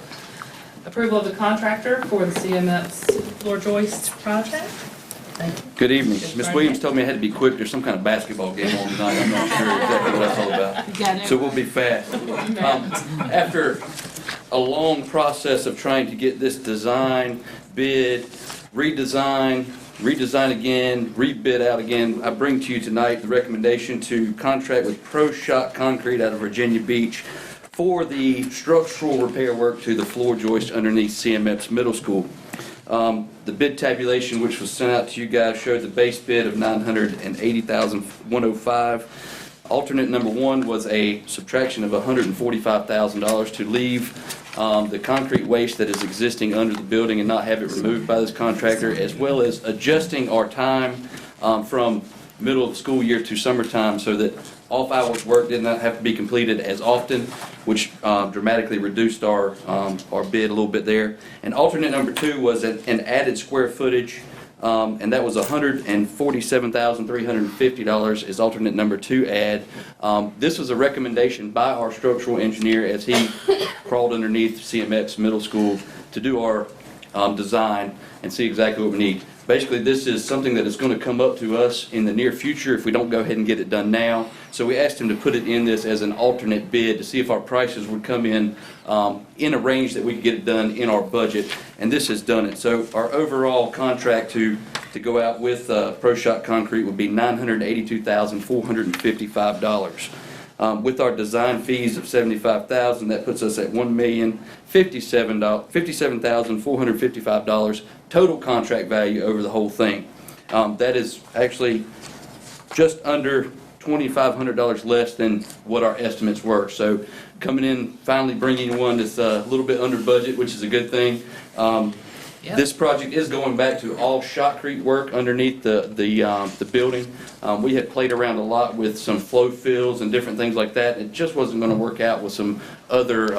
approval of the contractor for the CMF's floor joist project. Thank you. Good evening. Ms. Williams told me I had to be quick. There's some kind of basketball game on tonight. I'm not sure exactly what that's all about. So we'll be fast. After a long process of trying to get this design, bid, redesign again, rebid out again, I bring to you tonight the recommendation to contract with Pro Shot Concrete out of Virginia Beach for the structural repair work to the floor joist underneath CMF's middle school. The bid tabulation, which was sent out to you guys, showed the base bid of $980,105. Alternate number 1 was a subtraction of $145,000 to leave the concrete waste that is existing under the building and not have it removed by this contractor, as well as adjusting our time from middle of the school year to summertime so that off-hours work did not have to be completed as often, which dramatically reduced our bid a little bit there. And alternate number 2 was an added square footage, and that was $147,350 is alternate number 2 add. This was a recommendation by our structural engineer as he crawled underneath CMX Middle School to do our design and see exactly what we need. Basically, this is something that is going to come up to us in the near future if we don't go ahead and get it done now. So we asked him to put it in this as an alternate bid to see if our prices would come in a range that we could get it done in our budget, and this has done it. So our overall contract to go out with Pro Shot Concrete would be $982,455. With our design fees of $75,000, that puts us at $1,057,455 total contract value over the whole thing. That is actually just under $2,500 less than what our estimates were. So coming in, finally bringing one that's a little bit under budget, which is a good thing. This project is going back to all shotcrete work underneath the building. We had played around a lot with some flow fills and different things like that. It just wasn't going to work out with some other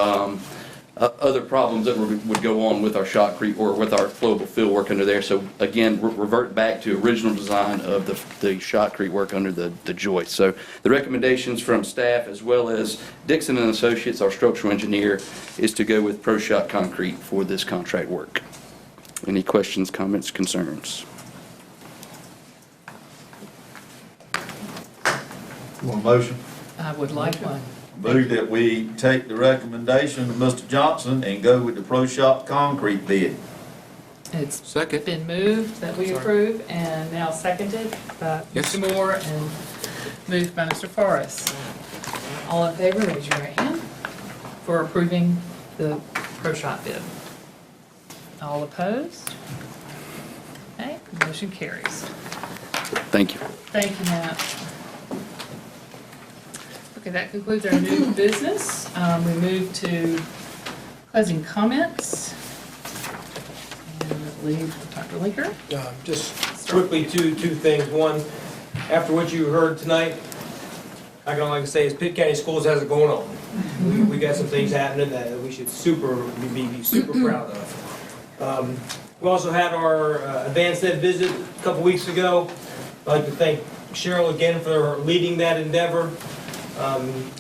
problems that would go on with our shotcrete or with our flowable fill work under there. So again, revert back to original design of the shotcrete work under the joist. So the recommendations from staff as well as Dixon and Associates, our structural engineer, is to go with Pro Shot Concrete for this contract work. Any questions, comments, concerns? Want a motion? I would like one. Move that we take the recommendation of Mr. Johnson and go with the Pro Shop concrete bid. It's Second. been moved that we approve, and now seconded by Yes. Mr. Moore and moved by Mr. Forrest. All in favor, raise your right hand for approving the Pro Shop bid. All opposed? Okay, motion carries. Thank you. Thank you, Matt. Okay, that concludes our new business. We move to closing comments. And I believe Dr. Linker. Just quickly, two things. One, after what you heard tonight, I can only say is Pitt County Schools has it going on. We got some things happening that we should be super proud of. We also had our advanced ed visit a couple weeks ago. I'd like to thank Cheryl again for leading that endeavor,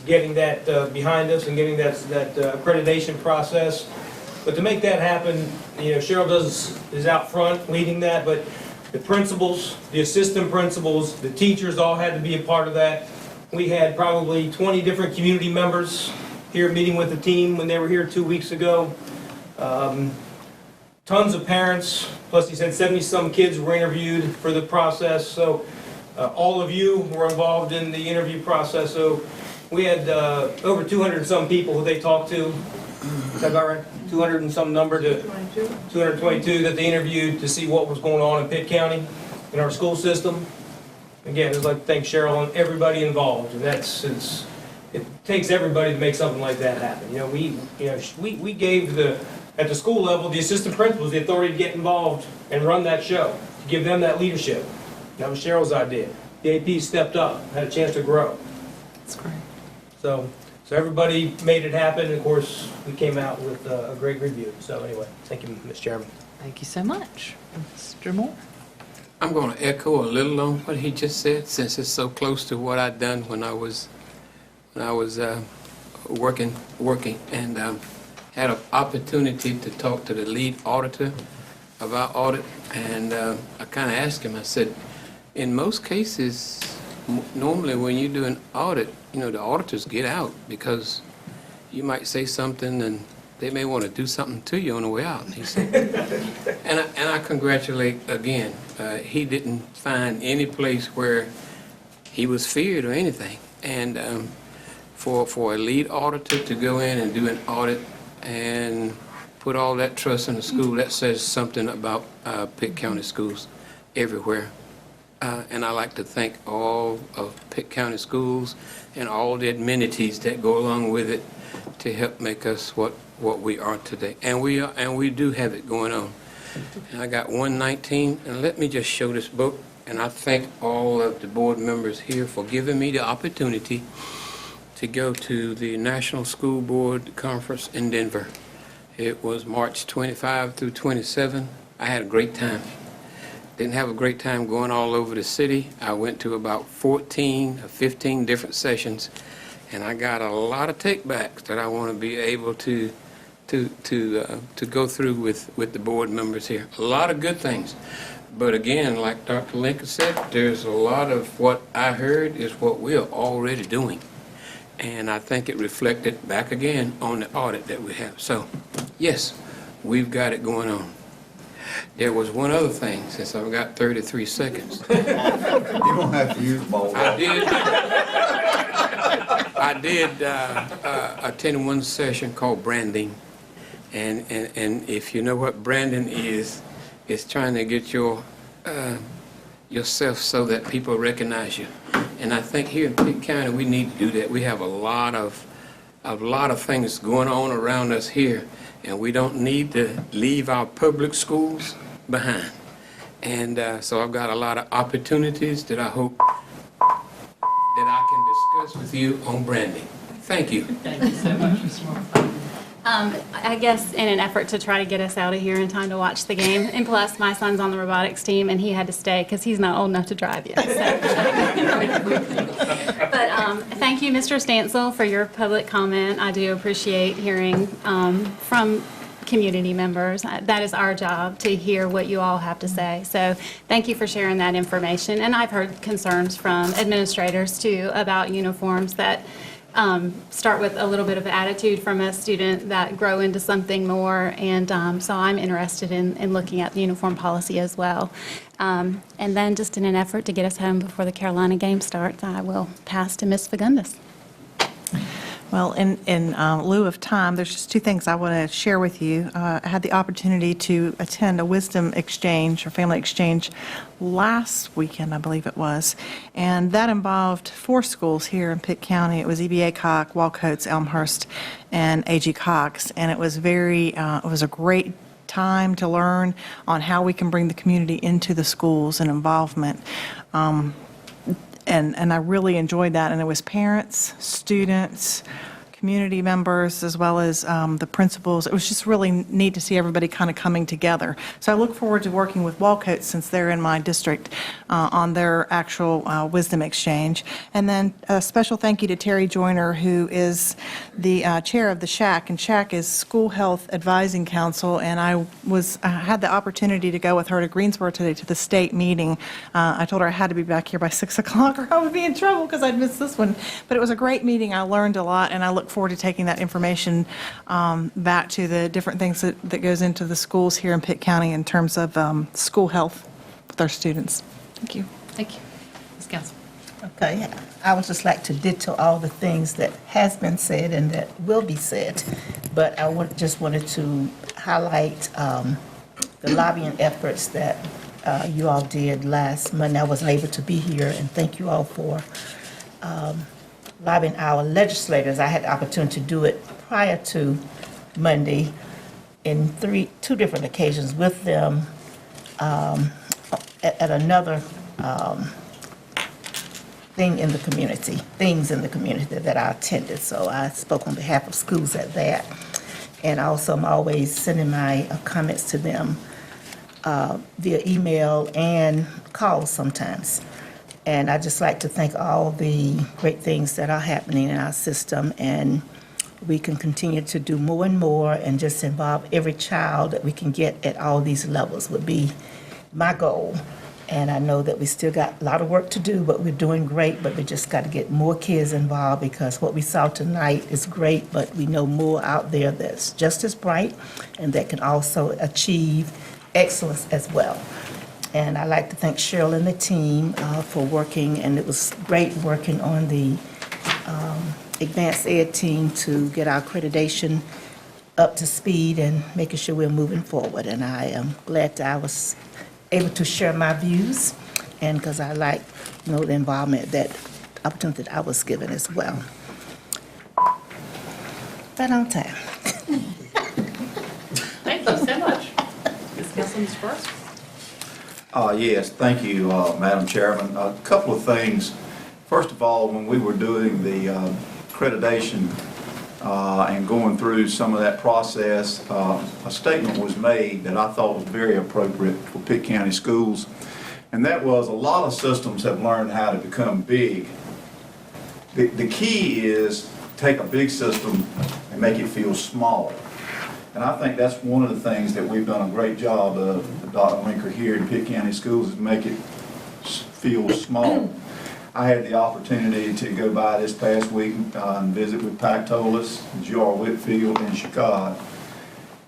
getting that behind us and getting that accreditation process. But to make that happen, Cheryl is out front leading that, but the principals, the assistant principals, the teachers all had to be a part of that. We had probably 20 different community members here meeting with the team when they were here 2 weeks ago. Tons of parents, plus he said 70-some kids were interviewed for the process. So all of you were involved in the interview process. So we had over 200-some people who they talked to. Is that about right? 200 and some number to 222 that they interviewed to see what was going on in Pitt County in our school system. Again, I'd like to thank Cheryl and everybody involved. And it takes everybody to make something like that happen. We gave at the school level, the assistant principals the authority to get involved and run that show, to give them that leadership. That was Cheryl's idea. The AP stepped up, had a chance to grow. That's great. So everybody made it happen, and of course, we came out with a great review. So anyway, thank you, Ms. Chairman. Thank you so much. Mr. Moore? I'm going to echo a little on what he just said, since it's so close to what I'd done when I was working, and had an opportunity to talk to the lead auditor of our audit, and I kind of asked him. I said, in most cases, normally when you do an audit, the auditors get out because you might say something and they may want to do something to you on the way out. And he said, and I congratulate again. He didn't find any place where he was feared or anything. And for a lead auditor to go in and do an audit and put all that trust in the school, that says something about Pitt County schools everywhere. And I like to thank all of Pitt County schools and all the amenities that go along with it to help make us what we are today. And we do have it going on. And I got 119, and let me just show this book. And I thank all of the board members here for giving me the opportunity to go to the National School Board Conference in Denver. It was March 25 through 27. I had a great time. Didn't have a great time going all over the city. I went to about 14 or 15 different sessions, and I got a lot of takebacks that I want to be able to go through with the board members here. A lot of good things. But again, like Dr. Lincoln said, there's a lot of what I heard is what we're already doing. And I think it reflected back again on the audit that we have. So, yes, we've got it going on. There was one other thing, since I've got 33 seconds. You don't have to use them all. I did attend one session called branding. And if you know what branding is, it's trying to get yourself so that people recognize you. And I think here in Pitt County, we need to do that. We have a lot of things going on around us here, and we don't need to leave our public schools behind. And so I've got a lot of opportunities that I hope that I can discuss with you on branding. Thank you. Thank you so much, Mr. Moore. I guess in an effort to try to get us out of here in time to watch the game, and plus my son's on the robotics team and he had to stay because he's not old enough to drive yet. So. But thank you, Mr. Stansel, for your public comment. I do appreciate hearing from community members. That is our job, to hear what you all have to say. So thank you for sharing that information. And I've heard concerns from administrators too about uniforms that start with a little bit of attitude from a student that grow into something more. And so I'm interested in looking at the uniform policy as well. And then just in an effort to get us home before the Carolina game starts, I will pass to Ms. Fagundes. Well, in lieu of time, there's just two things I want to share with you. I had the opportunity to attend a wisdom exchange or family exchange last weekend, I believe it was, and that involved 4 schools here in Pitt County. It was EB Aycock, Walcoats, Elmhurst, and A.G. Cox, and it was it was a great time to learn on how we can bring the community into the schools and involvement. And I really enjoyed that, and it was parents, students, community members, as well as the principals. It was just really neat to see everybody kind of coming together. So I look forward to working with Walcoats, since they're in my district, on their actual wisdom exchange. And then a special thank you to Terry Joyner, who is the chair of the SHAC, and SHAC is School Health Advising Council, and I had the opportunity to go with her to Greensboro today to the state meeting. I told her I had to be back here by 6 o'clock or I would be in trouble because I'd missed this one. But it was a great meeting. I learned a lot, and I look forward to taking that information back to the different things that goes into the schools here in Pitt County in terms of school health with our students. Thank you. Thank you. Ms. Council. Okay, I would just like to ditto all the things that has been said and that will be said, but I just wanted to highlight the lobbying efforts that you all did last Monday. I wasn't able to be here, and thank you all for lobbying our legislators. I had the opportunity to do it prior to Monday in two different occasions with them at another things in the community that I attended. So I spoke on behalf of schools at that. And also I'm always sending my comments to them via email and calls sometimes. And I'd just like to thank all the great things that are happening in our system, and we can continue to do more and more and just involve every child that we can get at all these levels would be my goal. And I know that we still got a lot of work to do, but we're doing great, but we just got to get more kids involved, because what we saw tonight is great, but we know more out there that's just as bright and that can also achieve excellence as well. And I'd like to thank Cheryl and the team for working, and it was great working on the advanced ed team to get our accreditation up to speed and making sure we're moving forward. And I am glad that I was able to share my views, and because I like, the involvement, that opportunity that I was given as well. Right on time. Thank you so much. Ms. Councilman first. Yes, thank you, Madam Chairman. A couple of things. First of all, when we were doing the accreditation and going through some of that process, a statement was made that I thought was very appropriate for Pitt County schools, and that was a lot of systems have learned how to become big. The key is take a big system and make it feel small. And I think that's one of the things that we've done a great job of, Dr. Linker here in Pitt County Schools, is make it feel small. I had the opportunity to go by this past week and visit with Pactolus, J.R. Whitfield, and Chicago,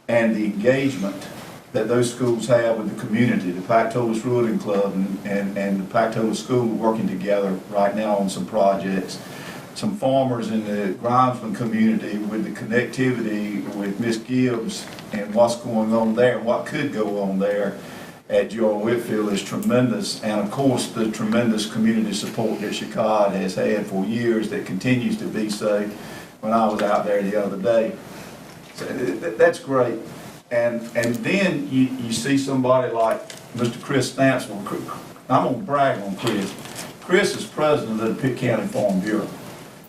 and the engagement that those schools have with the community. The Pactolus Ruling Club and the Pactolus School working together right now on some projects. Some farmers in the Grimesland community with the connectivity with Miss Gibbs and what's going on there, what could go on there at J.R. Whitfield is tremendous. And of course, the tremendous community support that Chicago has had for years that continues to be so. When I was out there the other day, so that's great. And then you see somebody like Mr. Chris Stansel. I'm going to brag on Chris. Chris is president of the Pitt County Farm Bureau.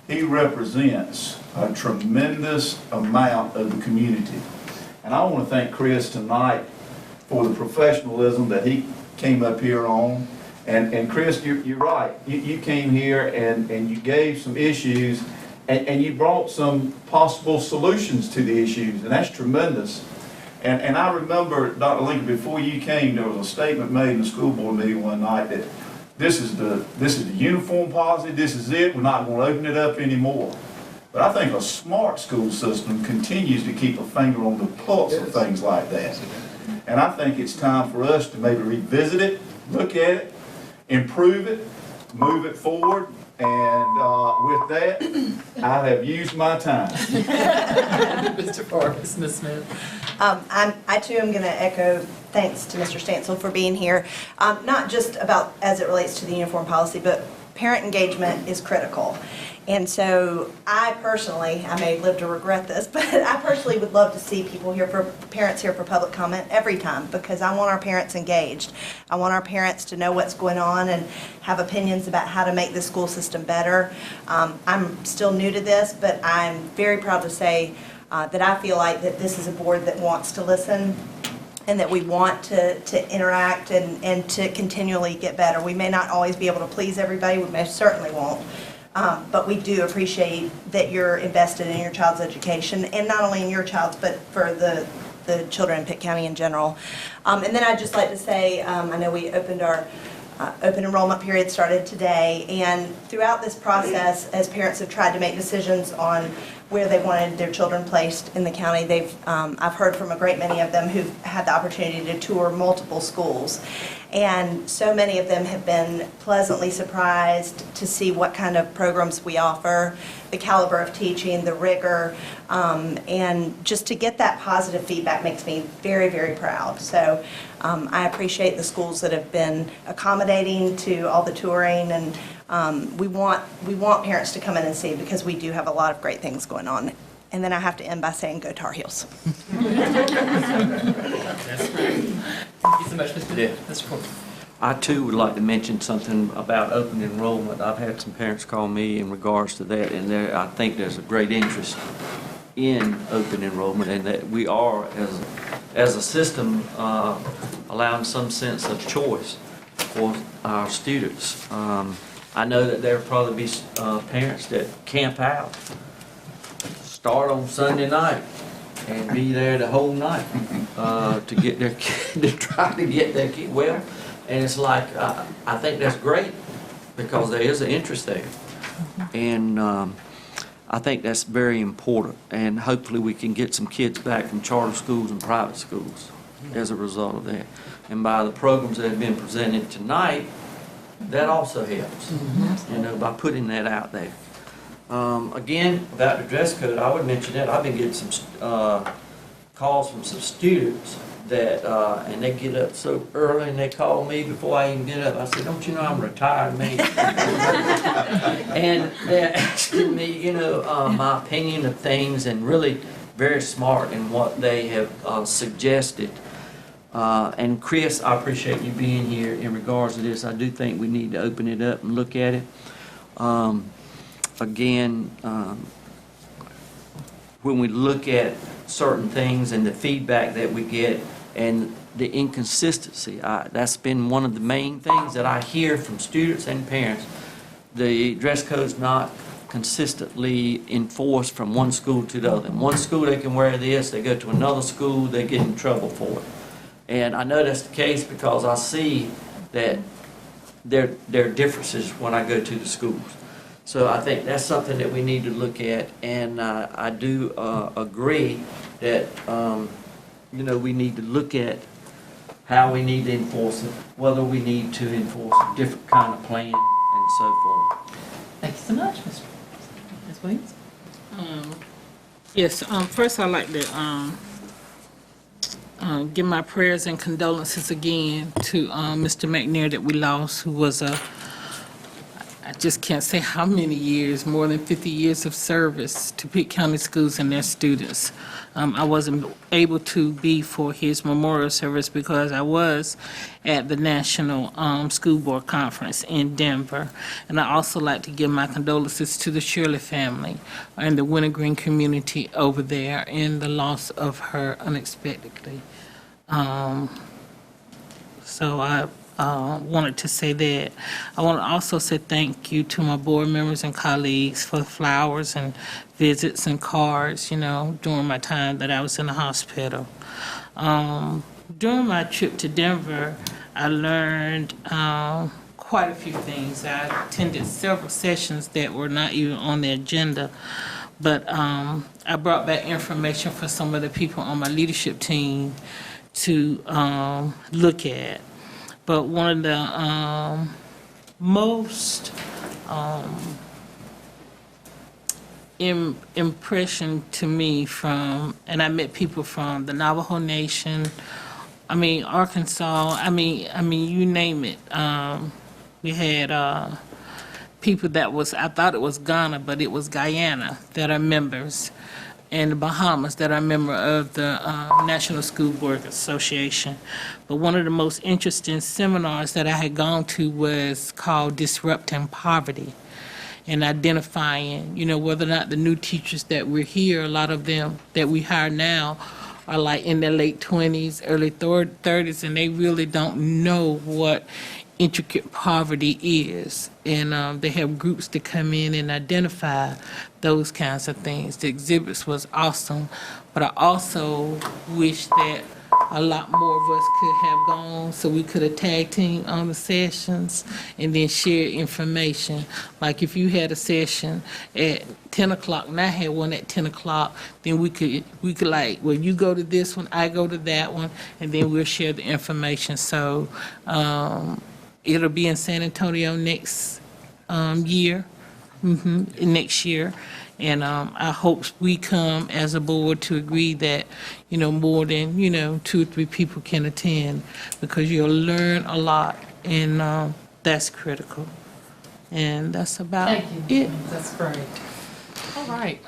He represents a tremendous amount of the community. And I want to thank Chris tonight for the professionalism that he came up here on. And Chris, you're right. You came here and you gave some issues and you brought some possible solutions to the issues, and that's tremendous. And I remember, Dr. Lincoln, before you came, there was a statement made in the school board meeting one night that this is the uniform policy, this is it, we're not going to open it up anymore. But I think a smart school system continues to keep a finger on the pulse of things like that. And I think it's time for us to maybe revisit it, look at it, improve it, move it forward. And with that, I have used my time. Mr. Forrest, Ms. Smith. I too am going to echo thanks to Mr. Stansel for being here, not just about as it relates to the uniform policy, but parent engagement is critical. And so I personally, I may live to regret this, but I personally would love to see parents here for public comment every time, because I want our parents engaged. I want our parents to know what's going on and have opinions about how to make the school system better. I'm still new to this, but I'm very proud to say that I feel like that this is a board that wants to listen and that we want to interact and to continually get better. We may not always be able to please everybody, we most certainly won't. But we do appreciate that you're invested in your child's education, and not only in your child's, but for the children in Pitt County in general. And then I'd just like to say, I know we opened our open enrollment period started today, and throughout this process, as parents have tried to make decisions on where they wanted their children placed in the county, I've heard from a great many of them who've had the opportunity to tour multiple schools. And so many of them have been pleasantly surprised to see what kind of programs we offer, the caliber of teaching, the rigor, and just to get that positive feedback makes me very, very proud. So I appreciate the schools that have been accommodating to all the touring, and we want parents to come in and see, because we do have a lot of great things going on. And then I have to end by saying, go Tar Heels. That's right. Thank you so much, Mr. Porter. I too would like to mention something about open enrollment. I've had some parents call me in regards to that, and I think there's a great interest in open enrollment, and that we are, as a system, allowing some sense of choice for our students. I know that there will probably be parents that camp out, start on Sunday night, and be there the whole night to get their kid, to try to get their kid well. And it's like, I think that's great, because there is an interest there. And I think that's very important. And hopefully we can get some kids back from charter schools and private schools as a result of that. And by the programs that have been presented tonight, that also helps, by putting that out there. Again, about the dress code, I would mention that I've been getting some calls from some students that, and they get up so early and they call me before I even get up. I said, don't you know I'm retired, man? And they're asking me, my opinion of things, and really very smart in what they have suggested. And Chris, I appreciate you being here in regards to this. I do think we need to open it up and look at it. Again, when we look at certain things and the feedback that we get and the inconsistency, that's been one of the main things that I hear from students and parents. The dress code's not consistently enforced from one school to the other. In one school they can wear this, they go to another school, they get in trouble for it. And I know that's the case because I see that there are differences when I go to the schools. So I think that's something that we need to look at, and I do agree that we need to look at how we need to enforce it, whether we need to enforce a different kind of plan, and so forth. Thank you so much, Ms. Williams. Yes, first I'd like to give my prayers and condolences again to Mr. McNair that we lost, who was I just can't say how many years, more than 50 years of service to Pitt County schools and their students. I wasn't able to be for his memorial service because I was at the National School Board Conference in Denver. And I also like to give my condolences to the Shirley family and the Wintergreen community over there in the loss of her unexpectedly. So I wanted to say that. I want to also say thank you to my board members and colleagues for the flowers and visits and cards, during my time that I was in the hospital. During my trip to Denver, I learned quite a few things. I attended several sessions that were not even on the agenda, But I brought back information for some of the people on my leadership team to look at. But one of the most impression to me from, and I met people from the Navajo Nation, Arkansas, you name it. We had people that was, I thought it was Ghana, but it was Guyana that are members, and the Bahamas that are member of the National School Board Association. But one of the most interesting seminars that I had gone to was called Disrupting Poverty, and identifying, whether or not the new teachers that we're here, a lot of them that we hire now are like in their late 20s, early 30s, and they really don't know what intricate poverty is. And they have groups to come in and identify those kinds of things. The exhibits was awesome, but I also wish that a lot more of us could have gone so we could have tag team on the sessions and then share information. Like if you had a session at 10 o'clock and I had one at 10 o'clock, then we could like, well, you go to this one, I go to that one, and then we'll share the information. So it'll be in San Antonio next year, next year. And I hope we come as a board to agree that, more than, 2 or 3 people can attend, because you'll learn a lot, and that's critical. And that's about it. Thank you. That's great. All right.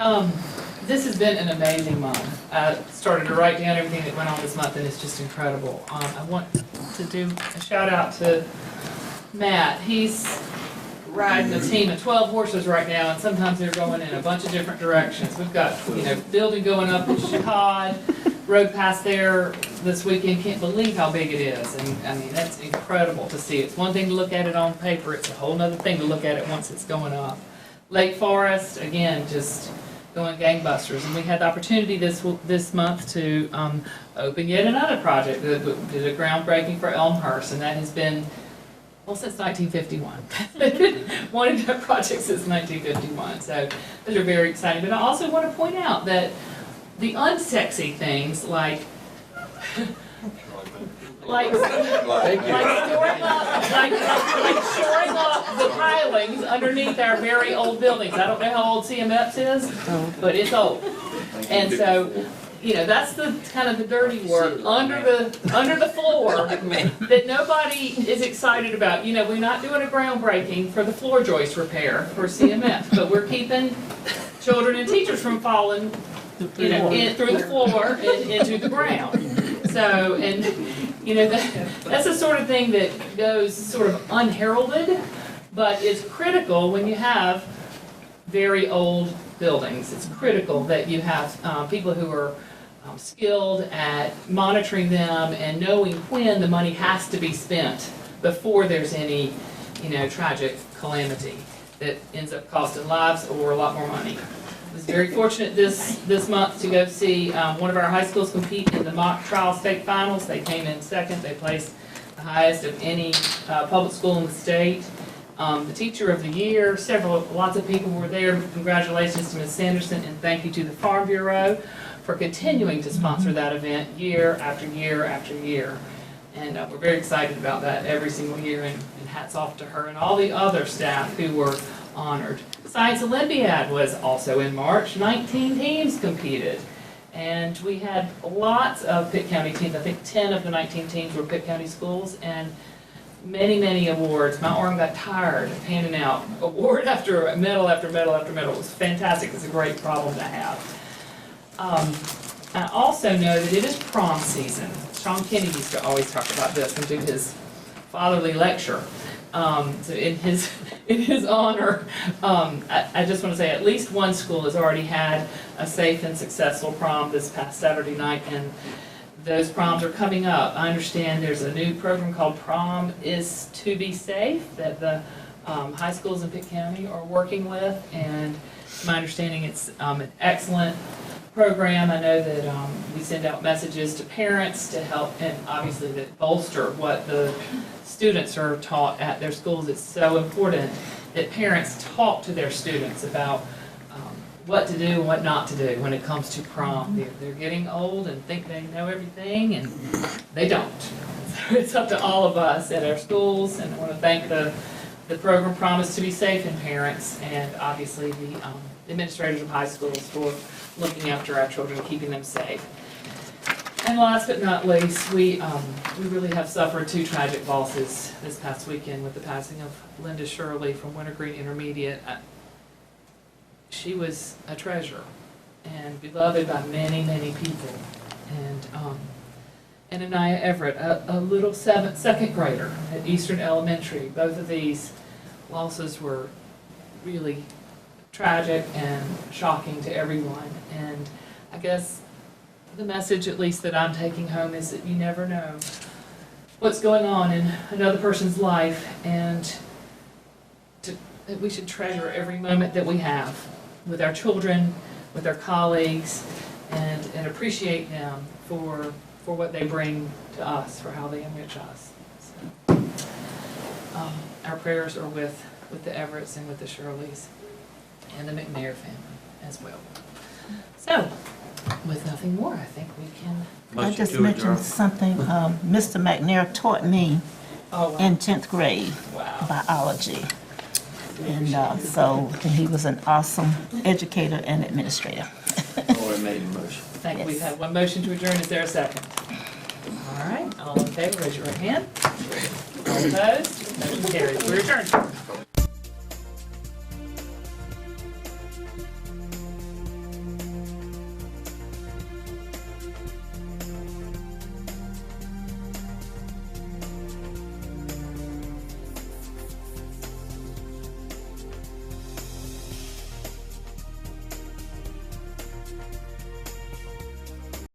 This has been an amazing month. I started to write down everything that went on this month, and it's just incredible. I want to do a shout out to Matt. He's riding a team of 12 horses right now, and sometimes they're going in a bunch of different directions. We've got, building going up in Shahad, road past there this weekend. Can't believe how big it is. And that's incredible to see. It's one thing to look at it on paper. It's a whole other thing to look at it once it's going up. Lake Forest, again, just going gangbusters. And we had the opportunity this month to open yet another project. Did a groundbreaking for Elmhurst, and that has been, since 1951. Wanted that project since 1951. So those are very exciting. But I also want to point out that the unsexy things like shoring up the pilings underneath our very old buildings. I don't know how old CMFs is, but it's old. And so, that's the kind of the dirty work under the floor that nobody is excited about. We're not doing a groundbreaking for the floor joist repair for CMF, but we're keeping children and teachers from falling, in through the floor and into the ground. So, and that's the sort of thing that goes sort of unheralded, but is critical when you have very old buildings. It's critical that you have people who are skilled at monitoring them and knowing when the money has to be spent before there's any, tragic calamity that ends up costing lives or a lot more money. I was very fortunate this month to go see one of our high schools compete in the mock trial state finals. They came in second. They placed the highest of any public school in the state. The teacher of the year, lots of people were there. Congratulations to Ms. Sanderson, and thank you to the Farm Bureau for continuing to sponsor that event year after year after year. And we're very excited about that every single year, and hats off to her and all the other staff who were honored. Science Olympiad was also in March. 19 teams competed, and we had lots of Pitt County teams. I think 10 of the 19 teams were Pitt County schools, and many, many awards. Mount Orem got tired of handing out award after medal after medal after medal. It was fantastic. It's a great problem to have. I also know that it is prom season. Sean Kenny used to always talk about this and do his fatherly lecture. So in his honor, I just want to say at least one school has already had a safe and successful prom this past Saturday night, and those proms are coming up. I understand there's a new program called Prom is to be Safe that the high schools in Pitt County are working with, and to my understanding it's an excellent program. I know that we send out messages to parents to help, and obviously to bolster what the students are taught at their schools. It's so important that parents talk to their students about what to do and what not to do when it comes to prom. They're getting old and think they know everything, and they don't. So it's up to all of us at our schools, and I want to thank the program Promise to Be Safe and parents, and obviously the administrators of high schools for looking after our children, keeping them safe. And last but not least, we really have suffered 2 tragic losses this past weekend with the passing of Linda Shirley from Wintergreen Intermediate. She was a treasure and beloved by many, many people. And Anaya Everett, a little second grader at Eastern Elementary. Both of these losses were really tragic and shocking to everyone. And I guess the message, at least that I'm taking home, is that you never know what's going on in another person's life, and that we should treasure every moment that we have with our children, with our colleagues, and appreciate them for what they bring to us, for how they enrich us. So, our prayers are with the Everetts and with the Shirleys and the McNair family as well. So, with nothing more, I think we can. I just mentioned something Mr. McNair taught me in 10th grade, biology. And so he was an awesome educator and administrator. Lori made a motion. Thank you. We've had one motion to adjourn. Is there a second? All right, all in favor, raise your right hand. All opposed? Motion carries. We're adjourned.